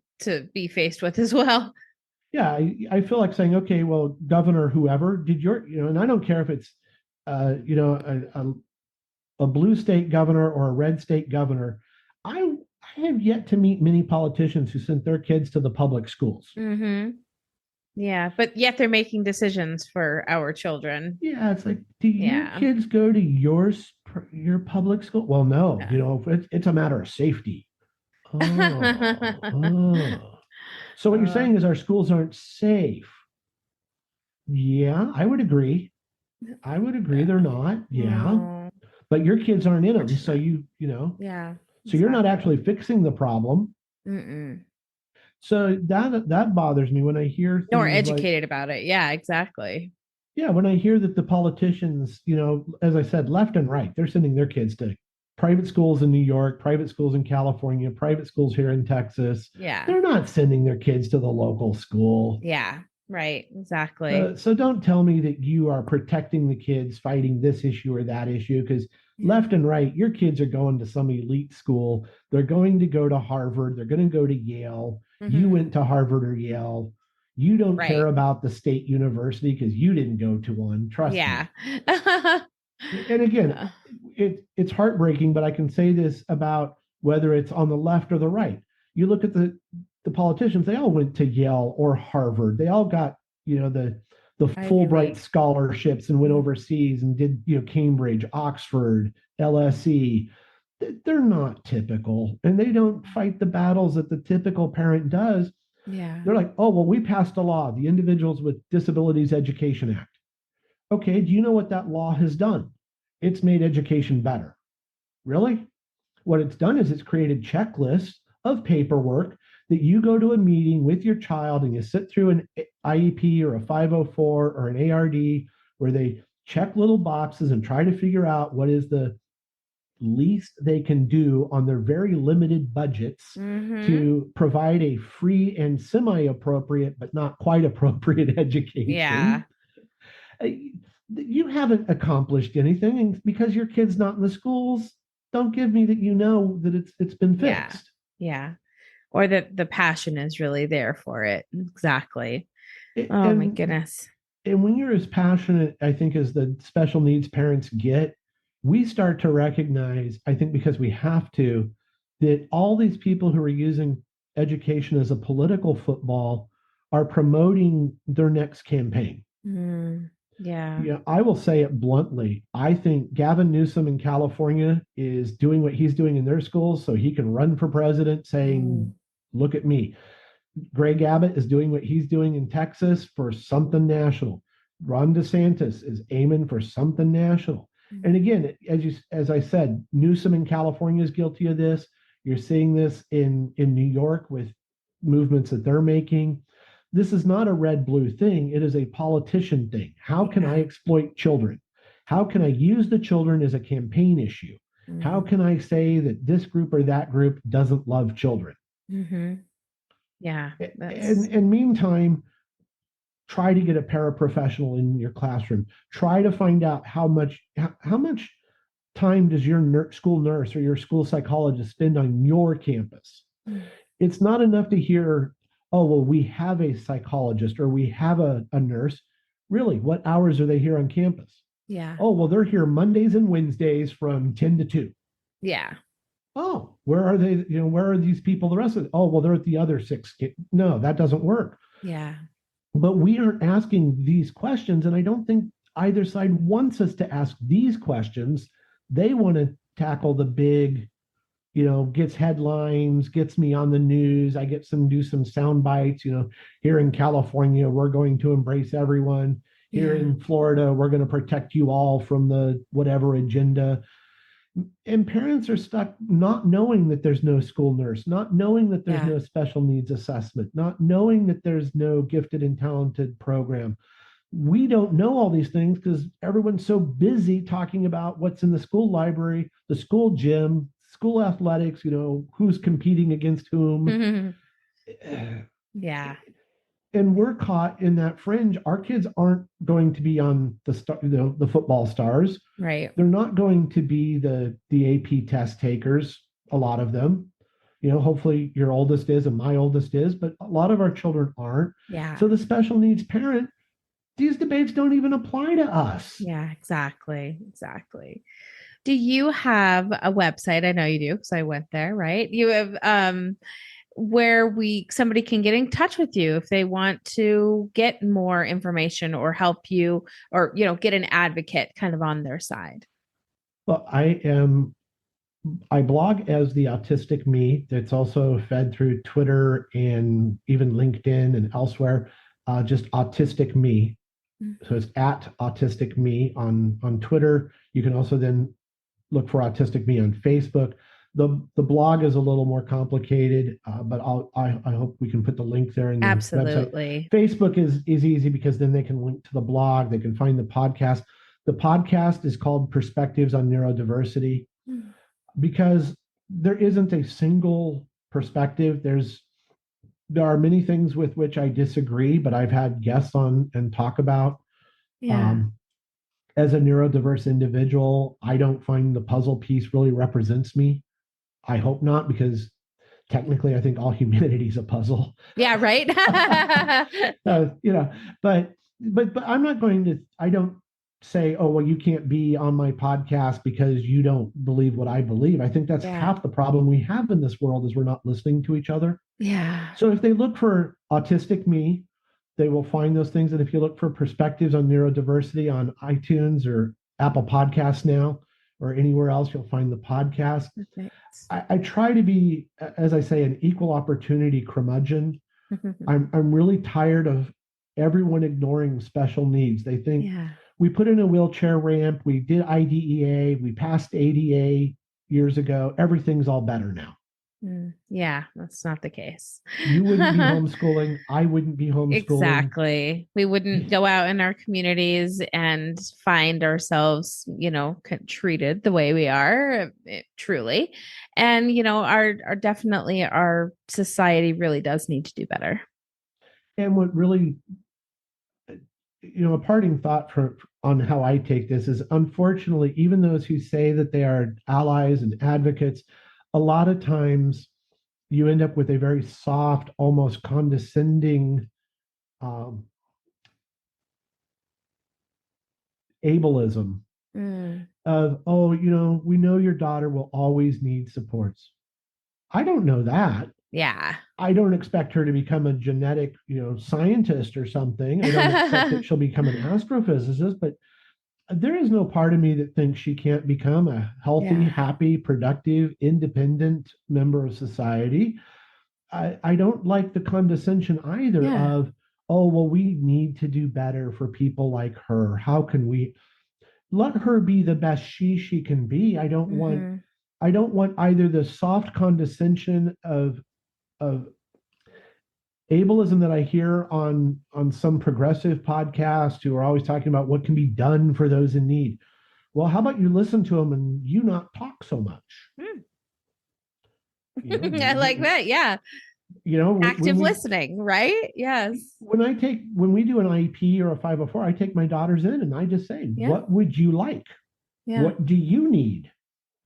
Speaker 1: be faced with as well.
Speaker 2: Yeah, I feel like saying, okay, well, Governor, whoever, and I don't care if it's, a blue state governor or a red state governor. I have yet to meet many politicians who sent their kids to the public schools.
Speaker 1: Mm-hmm. Yeah, but yet they're making decisions for our children.
Speaker 2: Yeah, it's like, do your
Speaker 1: Yeah.
Speaker 2: kids go to your public school? Well, no,
Speaker 1: Yeah.
Speaker 2: it's a matter of safety. Oh, oh. So what you're
Speaker 1: Uh,
Speaker 2: saying is our schools aren't safe. Yeah, I would agree. I would agree they're
Speaker 1: yeah.
Speaker 2: not. Yeah.
Speaker 1: No,
Speaker 2: But your kids aren't in them. So
Speaker 1: fortunate. Yeah,
Speaker 2: so you're not
Speaker 1: exactly.
Speaker 2: actually fixing the problem.
Speaker 1: Mm-mm.
Speaker 2: So that bothers me when I hear
Speaker 1: No, we're
Speaker 2: things like,
Speaker 1: educated about it. Yeah, exactly.
Speaker 2: yeah, when I hear that the politicians, as I said, left and right, they're sending their kids to private schools in New York, private schools in California, private schools here in Texas.
Speaker 1: Yeah.
Speaker 2: They're not sending their kids to the local school.
Speaker 1: Yeah. Right. Exactly.
Speaker 2: So don't tell me that you are protecting the kids fighting this issue or that issue, because
Speaker 1: Yeah.
Speaker 2: left and right, your kids are going to some elite school. They're going to go to Harvard. They're going to go to Yale. You
Speaker 1: Mm-hmm.
Speaker 2: went to Harvard or Yale. You don't care
Speaker 1: Right.
Speaker 2: about the state university because you didn't go to one. Trust
Speaker 1: Yeah.
Speaker 2: me. And again, it's heartbreaking, but I can say this about whether it's on the left or the right. You look at the politicians; they all went to Yale or Harvard. They all got the
Speaker 1: Ivy
Speaker 2: Fulbright
Speaker 1: League.
Speaker 2: scholarships and went
Speaker 1: Mhm.
Speaker 2: overseas and did Cambridge, Oxford, LSE. They're not typical, and they don't fight the battles that the typical parent does.
Speaker 1: Yeah.
Speaker 2: They're like, oh well, we passed a law, the Individuals with Disabilities Education Act. Okay, do you know what that law has done? It's made education better. Really? What it's done is it's created checklists of paperwork that you go to a meeting with your child and you sit through an IEP or a 504 or an ARD where they check little boxes and try to figure out what is the least they can do on their very limited budgets
Speaker 1: Mm-hmm.
Speaker 2: to provide a free and semi appropriate, but not quite appropriate
Speaker 1: Yeah.
Speaker 2: education. You haven't accomplished anything, and because your kid's not in the schools, don't give me that you know that it's been
Speaker 1: Yeah.
Speaker 2: fixed.
Speaker 1: Yeah. Or that the passion is really there for it. Exactly.
Speaker 2: It,
Speaker 1: Oh my
Speaker 2: and
Speaker 1: goodness.
Speaker 2: and when you're as passionate, I think, as the special needs parents get, we start to recognize, I think, because we have to, that all these people who are using education as a political football are promoting their next campaign.
Speaker 1: Mm, yeah.
Speaker 2: Yeah, I will say it bluntly. I think Gavin Newsom in California is doing what he's doing in their schools so he can run for president saying,
Speaker 1: Mm,
Speaker 2: look at me. Greg Abbott is doing what he's doing in Texas for something national. Ron DeSantis is aiming for something national. And
Speaker 1: mm,
Speaker 2: again, as I said, Newsom in California is guilty of this. You're seeing this in New York with movements that they're making. This is not a red blue thing. It is a politician thing. How can I
Speaker 1: yeah.
Speaker 2: exploit children? How can I use the children as a campaign issue? How
Speaker 1: Mm-hmm.
Speaker 2: can I say that this group or that group doesn't love children?
Speaker 1: Mm-hmm. Yeah.
Speaker 2: And,
Speaker 1: That's
Speaker 2: and meantime, try to get a paraprofessional in your classroom. Try to find out how much time does your school nurse or your school psychologist spend on your campus.
Speaker 1: mm,
Speaker 2: It's not enough to hear, oh, well, we have a psychologist or we have a nurse. Really, what hours are they here on campus?
Speaker 1: yeah.
Speaker 2: Oh, well, they're here Mondays and Wednesdays from 10 to 2.
Speaker 1: Yeah.
Speaker 2: Oh, where are they? Where are these people the rest of it? Oh, well, they're at the other six. No, that doesn't work.
Speaker 1: Yeah.
Speaker 2: But we aren't asking these questions. And I don't think either side wants us to ask these questions. They want to tackle the big, gets headlines, gets me on the news. I get do some sound bites. Here in California, we're going to embrace everyone. Here
Speaker 1: Yeah.
Speaker 2: in Florida, we're going to protect you all from the whatever agenda. And parents are stuck not knowing that there's no school nurse, not knowing that there's
Speaker 1: Yeah.
Speaker 2: no special needs assessment, not knowing that there's no gifted and talented program. We don't know all these things because everyone's so busy talking about what's in the school library, the school gym, school athletics, who's competing against whom.
Speaker 1: Yeah.
Speaker 2: And we're caught in that fringe. Our kids aren't going to be on the football stars.
Speaker 1: Right.
Speaker 2: They're not going to be the AP test takers, a lot of them. Hopefully your oldest is and my oldest is, but a lot of our children aren't.
Speaker 1: Yeah.
Speaker 2: So the special needs parent, these debates don't even apply to us.
Speaker 1: Yeah. Exactly. Exactly. Do you have a website? I know you do because I went there, right? You have where somebody can get in touch with you if they want to get more information or help you or get an advocate kind of on their side.
Speaker 2: Well, I blog as the Autistic Me. That's also fed through Twitter and even LinkedIn and elsewhere. Just Autistic Me. So it's at Autistic Me on Twitter. You can also then look for Autistic Me on Facebook. The blog is a little more complicated, but I hope we can put the link there in the website.
Speaker 1: Absolutely.
Speaker 2: Facebook is easy because then they can link to the blog. They can find the podcast. The podcast is called Perspectives on Neurodiversity
Speaker 1: Mm.
Speaker 2: because there isn't a single perspective. There are many things with which I disagree, but I've had guests on and talk about.
Speaker 1: Yeah.
Speaker 2: Um, as a neurodiverse individual, I don't find the puzzle piece really represents me. I hope not, because technically I think all humanity is a puzzle.
Speaker 1: Yeah, right.
Speaker 2: uh, you know, but I'm not going to. I don't say, oh well, you can't be on my podcast because you don't believe what I believe. I think that's
Speaker 1: Yeah.
Speaker 2: half the problem we have in this world is we're not listening to each other.
Speaker 1: Yeah.
Speaker 2: So if they look for Autistic Me, they will find those things. And if you look for perspectives on neurodiversity on iTunes or Apple Podcasts now or anywhere else, you'll find the podcast.
Speaker 1: Perfect.
Speaker 2: I try to be, as I say, an equal opportunity curmudgeon. I'm really tired of everyone ignoring special needs. They think
Speaker 1: Yeah.
Speaker 2: we put in a wheelchair ramp, we did IDEA, we passed ADA years ago. Everything's all better now.
Speaker 1: Yeah, that's not the case.
Speaker 2: You wouldn't be homeschooling. I wouldn't be homeschooling.
Speaker 1: Exactly. We wouldn't go out in our communities and find ourselves, treated the way we are, truly. And, our definitely our society really does need to do better.
Speaker 2: And what really a parting thought on how I take this is, unfortunately, even those who say that they are allies and advocates, a lot of times you end up with a very soft, almost condescending um, ableism
Speaker 1: Mm,
Speaker 2: of, oh, we know your daughter will always need supports. I don't know that.
Speaker 1: yeah.
Speaker 2: I don't expect her to become a genetic, scientist or something. I don't expect that she'll become an astrophysicist, but there is no part of me that thinks she can't become a healthy,
Speaker 1: Yeah.
Speaker 2: happy, productive, independent member of society. I don't like the condescension either
Speaker 1: Yeah.
Speaker 2: of, oh, well, we need to do better for people like her. How can we let her be the best she can be?
Speaker 1: Hmm.
Speaker 2: I don't want either the soft condescension of ableism that I hear on some progressive podcast who are always talking about what can be done for those in need. Well, how about you listen to them and you not talk so much?
Speaker 1: I like that. Yeah.
Speaker 2: When
Speaker 1: Active
Speaker 2: we
Speaker 1: listening, right? Yes.
Speaker 2: when we do an IEP or a 504, I take my daughters in and I just say,
Speaker 1: Yeah.
Speaker 2: what would you like?
Speaker 1: Yeah.
Speaker 2: What do you need?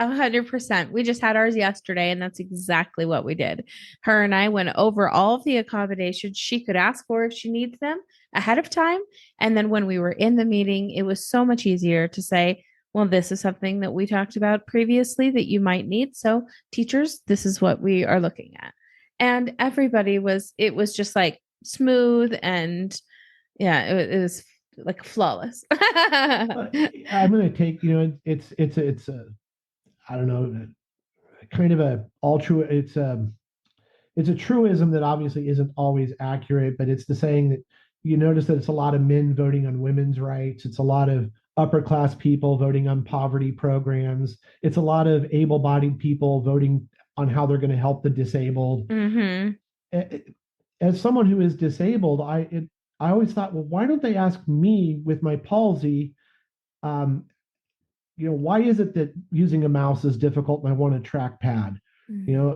Speaker 1: 100%. We just had ours yesterday, and that's exactly what we did. Her and I went over all of the accommodations she could ask for if she needs them ahead of time. And then when we were in the meeting, it was so much easier to say, well, this is something that we talked about previously that you might need. So, teachers, this is what we are looking at. And it was just like smooth and yeah, it was like flawless.
Speaker 2: I'm going to take, it's a, I don't know, kind of a altru it's a truism that obviously isn't always accurate, but it's the saying that you notice that it's a lot of men voting on women's rights. It's a lot of upper class people voting on poverty programs. It's a lot of able bodied people voting on how they're going to help the disabled.
Speaker 1: Hmm.
Speaker 2: As someone who is disabled, I always thought, well, why don't they ask me with my palsy? Um, why is it that using a mouse is difficult and I want a trackpad?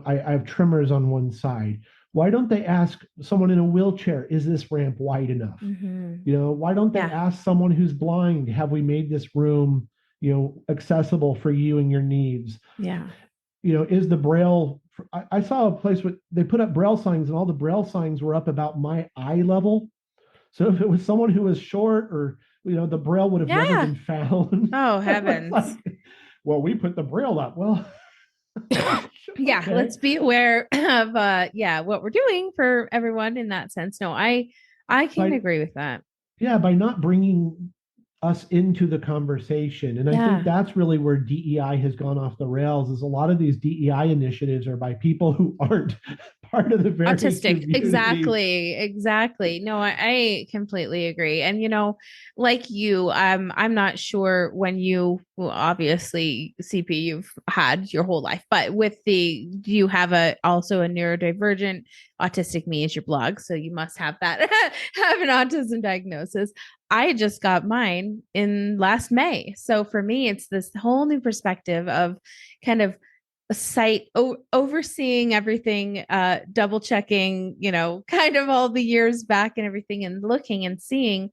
Speaker 2: I have tremors on one side. Why don't they ask someone in a wheelchair, is this ramp wide enough?
Speaker 1: Hmm.
Speaker 2: Why don't they
Speaker 1: Yeah.
Speaker 2: ask someone who's blind, have we made this room, accessible for you and your needs?
Speaker 1: Yeah.
Speaker 2: Is the braille, I saw a place where they put up braille signs and all the braille signs were up about my eye level. So if it was someone who was short or, the braille would have never
Speaker 1: Yeah.
Speaker 2: been found.
Speaker 1: Oh,
Speaker 2: It's like,
Speaker 1: heavens.
Speaker 2: well, we put the braille up. Well,
Speaker 1: Yeah,
Speaker 2: okay.
Speaker 1: let's be aware of yeah, what we're doing for everyone in that sense. No, I can
Speaker 2: But
Speaker 1: agree with that.
Speaker 2: yeah, by not bringing us into the conversation. And I think
Speaker 1: Yeah.
Speaker 2: that's really where DEI has gone off the rails, is a lot of these DEI initiatives are by people who aren't part of the very
Speaker 1: Autistic.
Speaker 2: community.
Speaker 1: Exactly. No, I completely agree. And like you, I'm not sure when you, well, obviously CP you've had your whole life, but do you have also a neurodivergent? Autistic Me is your blog, so you must have that have an autism diagnosis. I just got mine in last May. So for me, it's this whole new perspective of kind of a site overseeing everything, double checking, kind of all the years back and everything, and looking and seeing,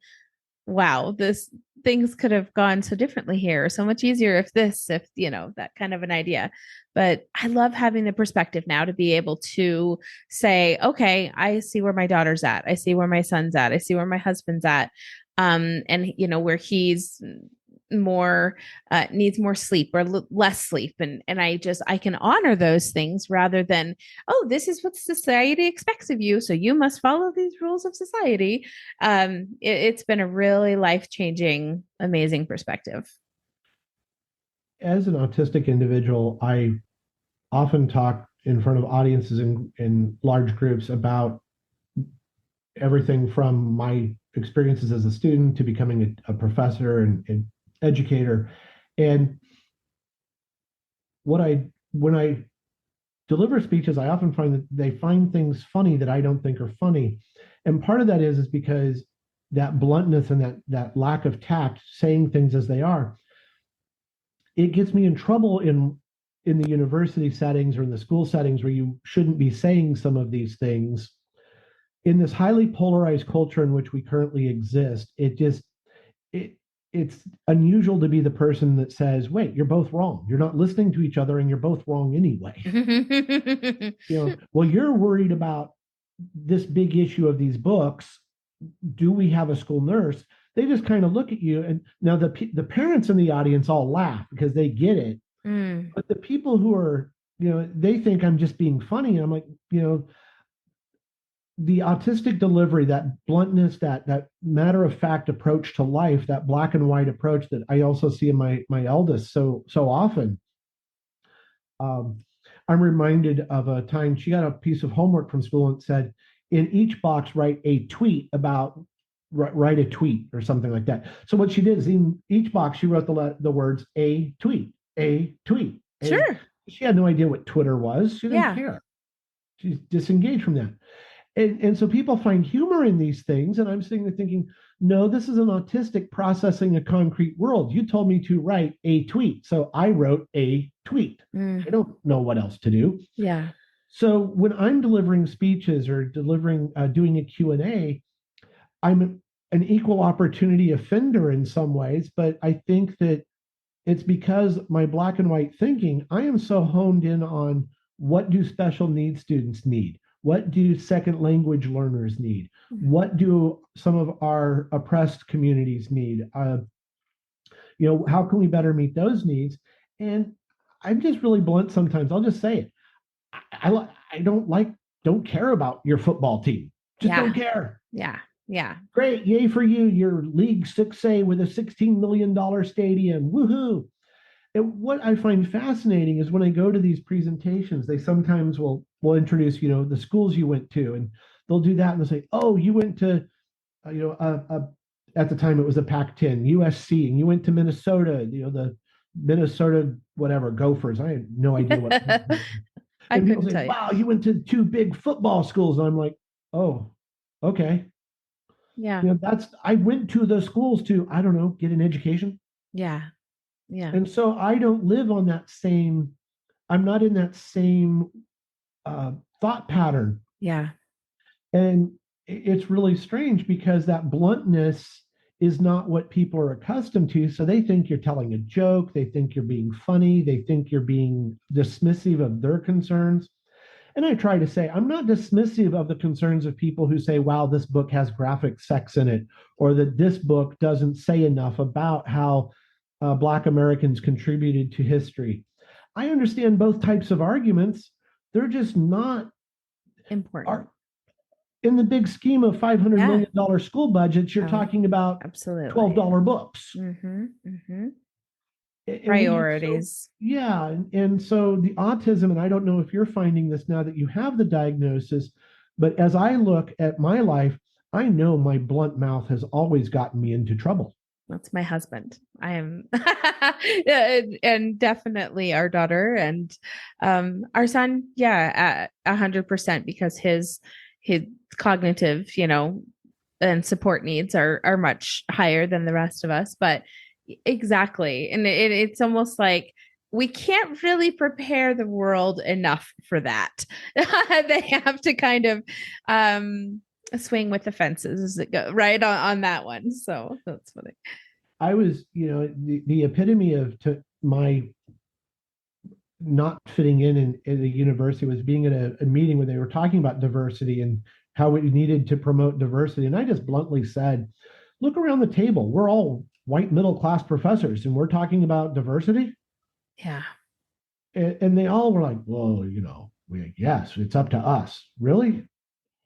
Speaker 1: wow, this things could have gone so differently here, so much easier if that kind of an idea. But I love having the perspective now to be able to say, okay, I see where my daughter's at, I see where my son's at, I see where my husband's at, and where he's more needs more sleep or less sleep, and I can honor those things rather than, oh, this is what society expects of you, so you must follow these rules of society. It's been a really life-changing, amazing perspective.
Speaker 2: As an autistic individual, I often talk in front of audiences in large groups about everything from my experiences as a student to becoming a professor and educator. And when I deliver speeches, I often find that they find things funny that I don't think are funny. And part of that is because that bluntness and that lack of tact, saying things as they are, it gets me in trouble in the university settings or in the school settings where you shouldn't be saying some of these things, in this highly polarized culture in which we currently exist, it it's unusual to be the person that says, "Wait, you're both wrong. You're not listening to each other, and you're both wrong anyway." Well, you're worried about this big issue of these books. Do we have a school nurse? They just kind of look at you, and now the parents in the audience all laugh because they get it.
Speaker 1: Mm,
Speaker 2: But the people who are, they think I'm just being funny. And I'm like, the autistic delivery, that bluntness, that matter of fact approach to life, that black and white approach that I also see in my eldest so often. Um, I'm reminded of a time she got a piece of homework from school and said, in each box, write a tweet about write a tweet or something like that. So what she did is in each box she wrote the words a tweet, a tweet.
Speaker 1: sure.
Speaker 2: She had no idea what Twitter was. She didn't
Speaker 1: Yeah.
Speaker 2: care. She's disengaged from that. And so people find humor in these things. And I'm sitting there thinking, no, this is an autistic processing a concrete world. You told me to write a tweet. So I wrote a tweet.
Speaker 1: Mm,
Speaker 2: I don't know what else to do.
Speaker 1: yeah.
Speaker 2: So when I'm delivering speeches or doing a Q&A, I'm an equal opportunity offender in some ways, but I think that it's because my black and white thinking, I am so honed in on what do special needs students need? What do second language learners need?
Speaker 1: Mm,
Speaker 2: What do some of our oppressed communities need? How can we better meet those needs? And I'm just really blunt sometimes. I'll just say it. I don't care about your football team. Just
Speaker 1: yeah.
Speaker 2: don't care.
Speaker 1: Yeah. Yeah.
Speaker 2: Great, yay for you. Your League 6A with a $16 million stadium. Woohoo. And what I find fascinating is when I go to these presentations, they sometimes will introduce, the schools you went to, and they'll do that and they'll say, "Oh, you went to, at the time it was a Pac-10, USC, and you went to Minnesota, the Minnesota whatever Gophers." I had no idea what.
Speaker 1: I
Speaker 2: And people
Speaker 1: couldn't
Speaker 2: say,
Speaker 1: tell you.
Speaker 2: "Wow, you went to two big football schools," and I'm like, "Oh, okay."
Speaker 1: Yeah.
Speaker 2: I went to those schools to, I don't know, get an education.
Speaker 1: Yeah. Yeah.
Speaker 2: And so I don't live on that same, I'm not in that same uh, thought pattern.
Speaker 1: Yeah.
Speaker 2: And it's really strange because that bluntness is not what people are accustomed to. So they think you're telling a joke. They think you're being funny. They think you're being dismissive of their concerns. And I try to say, I'm not dismissive of the concerns of people who say, wow, this book has graphic sex in it, or that this book doesn't say enough about how Black Americans contributed to history. I understand both types of arguments. They're just not
Speaker 1: Important.
Speaker 2: in the big scheme of $500
Speaker 1: Yeah.
Speaker 2: million school budgets. You're talking about
Speaker 1: Absolutely.
Speaker 2: $12 books.
Speaker 1: Mm-hmm. Mm-hmm.
Speaker 2: And
Speaker 1: Priorities.
Speaker 2: yeah. And so the autism, and I don't know if you're finding this now that you have the diagnosis, but as I look at my life, I know my blunt mouth has always gotten me into trouble.
Speaker 1: That's my husband. I am, and definitely our daughter and our son. Yeah, at 100% because his cognitive, and support needs are much higher than the rest of us. But exactly, and it's almost like we can't really prepare the world enough for that. They have to kind of swing with the fences as it go right on that one. So that's funny.
Speaker 2: I was, the epitome of my not fitting in a university was being at a meeting where they were talking about diversity and how we needed to promote diversity. And I just bluntly said, look around the table. We're all white middle class professors and we're talking about diversity.
Speaker 1: Yeah.
Speaker 2: And they all were like, well, yes, it's up to us. Really?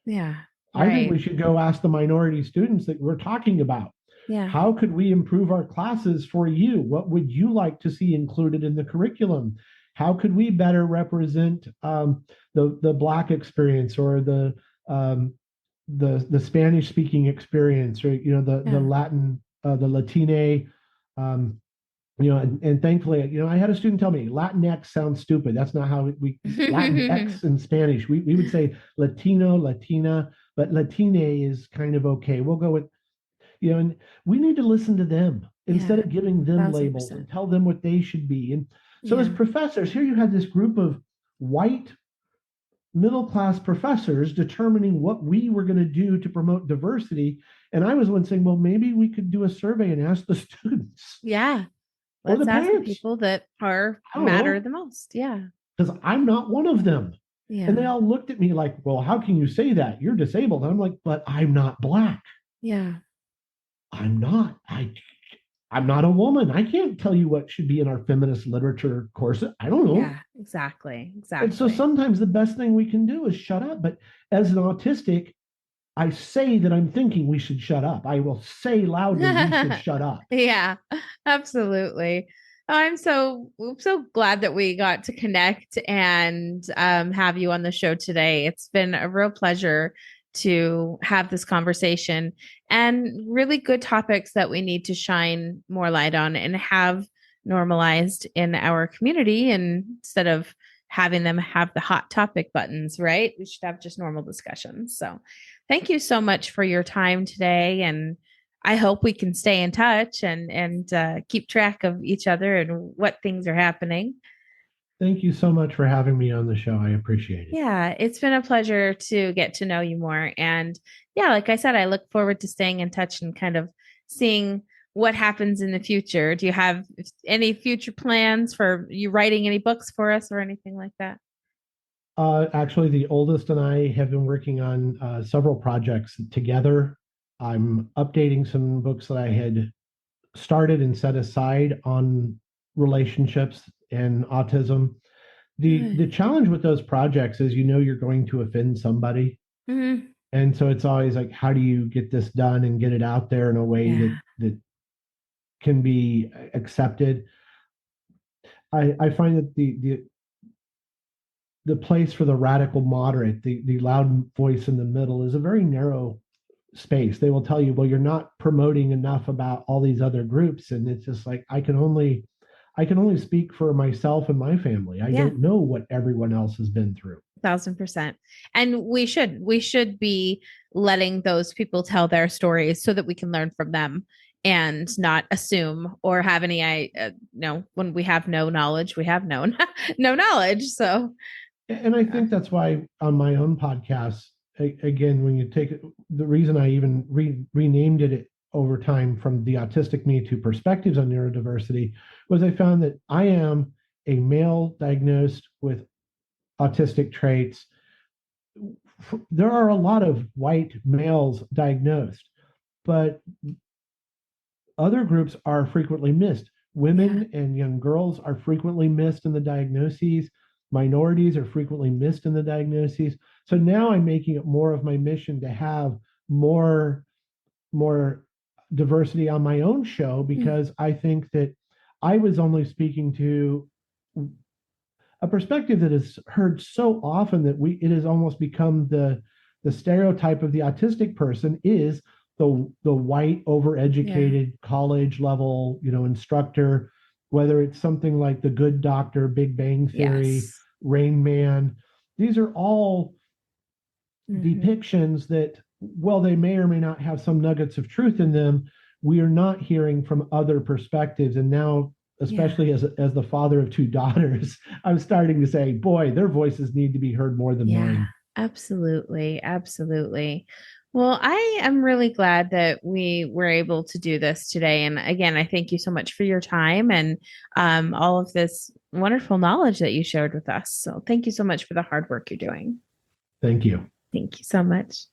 Speaker 1: Yeah.
Speaker 2: I think we should go ask the minority students that we're talking about.
Speaker 1: Yeah.
Speaker 2: How could we improve our classes for you? What would you like to see included in the curriculum? How could we better represent the Black experience or the Spanish speaking experience, or the Latin, the Latine, and thankfully, I had a student tell me Latinx sounds stupid. That's not how we Latinx in Spanish. We would say Latino, Latina, but Latine is kind of okay. We'll go with, and we need to listen to them instead of giving them
Speaker 1: 1000%.
Speaker 2: labels and tell them what they should be. And so as professors, here you had this group of white middle class professors determining what we were going to do to promote diversity. And I was one saying, well, maybe we could do a survey and ask the students
Speaker 1: Yeah.
Speaker 2: or the
Speaker 1: Let's ask the
Speaker 2: parents.
Speaker 1: people that are
Speaker 2: I don't
Speaker 1: matter
Speaker 2: know,
Speaker 1: the most. Yeah.
Speaker 2: because I'm not one of them. And they
Speaker 1: Yeah.
Speaker 2: all looked at me like, well, how can you say that? You're disabled. And I'm like, but I'm not Black.
Speaker 1: Yeah.
Speaker 2: I'm not. I'm not a woman. I can't tell you what should be in our feminist literature course. I don't know.
Speaker 1: Yeah. Exactly.
Speaker 2: And so
Speaker 1: Exactly.
Speaker 2: sometimes the best thing we can do is shut up. But as an autistic, I say that I'm thinking we should shut up. I will say loudly we should shut up.
Speaker 1: Yeah, absolutely. I'm so glad that we got to connect and have you on the show today. It's been a real pleasure to have this conversation and really good topics that we need to shine more light on and have normalized in our community. And instead of having them have the hot topic buttons, right? We should have just normal discussions. So thank you so much for your time today. And I hope we can stay in touch and keep track of each other and what things are happening.
Speaker 2: Thank you so much for having me on the show. I appreciate it.
Speaker 1: Yeah, it's been a pleasure to get to know you more. And yeah, like I said, I look forward to staying in touch and kind of seeing what happens in the future. Do you have any future plans for you writing any books for us or anything like that?
Speaker 2: Actually, the oldest and I have been working on several projects together. I'm updating some books that I had started and set aside on relationships and autism. The
Speaker 1: Good.
Speaker 2: challenge with those projects is you're going to offend somebody.
Speaker 1: Mm-hmm.
Speaker 2: And so it's always like, how do you get this done and get it out there in a way
Speaker 1: Yeah.
Speaker 2: that can be accepted? I find that the place for the radical moderate, the loud voice in the middle, is a very narrow space. They will tell you, well, you're not promoting enough about all these other groups. And it's just like I can only speak for myself and my family. I
Speaker 1: Yeah.
Speaker 2: don't know what everyone else has been through.
Speaker 1: 1,000%. And we should be letting those people tell their stories so that we can learn from them and not assume or have any no, when we have no knowledge, we have no no knowledge. So
Speaker 2: And I think that's why on my own podcast, again, when you take it, the reason I even renamed it over time from the Autistic Me to Perspectives on Neurodiversity was I found that I am a male diagnosed with autistic traits. There are a lot of white males diagnosed, but other groups are frequently missed.
Speaker 1: yeah.
Speaker 2: Women and young girls are frequently missed in the diagnoses. Minorities are frequently missed in the diagnoses. So now I'm making it more of my mission to have more diversity on my own show,
Speaker 1: Mm,
Speaker 2: because I think that I was only speaking to a perspective that is heard so often that it has almost become the stereotype of the autistic person is the white
Speaker 1: yeah.
Speaker 2: overeducated college level instructor, whether it's something like The Good Doctor, Big Bang Theory,
Speaker 1: Yes.
Speaker 2: Rain Man. These are all
Speaker 1: Mm-hmm.
Speaker 2: depictions that, well, they may or may not have some nuggets of truth in them. We are not hearing from other perspectives. And now,
Speaker 1: Yeah.
Speaker 2: especially as the father of two daughters, I'm starting to say, boy, their voices need to be heard more than
Speaker 1: Yeah,
Speaker 2: mine.
Speaker 1: absolutely. Absolutely. Well, I am really glad that we were able to do this today. And again, I thank you so much for your time and all of this wonderful knowledge that you shared with us. So thank you so much for the hard work you're doing.
Speaker 2: Thank you.
Speaker 1: Thank you so much.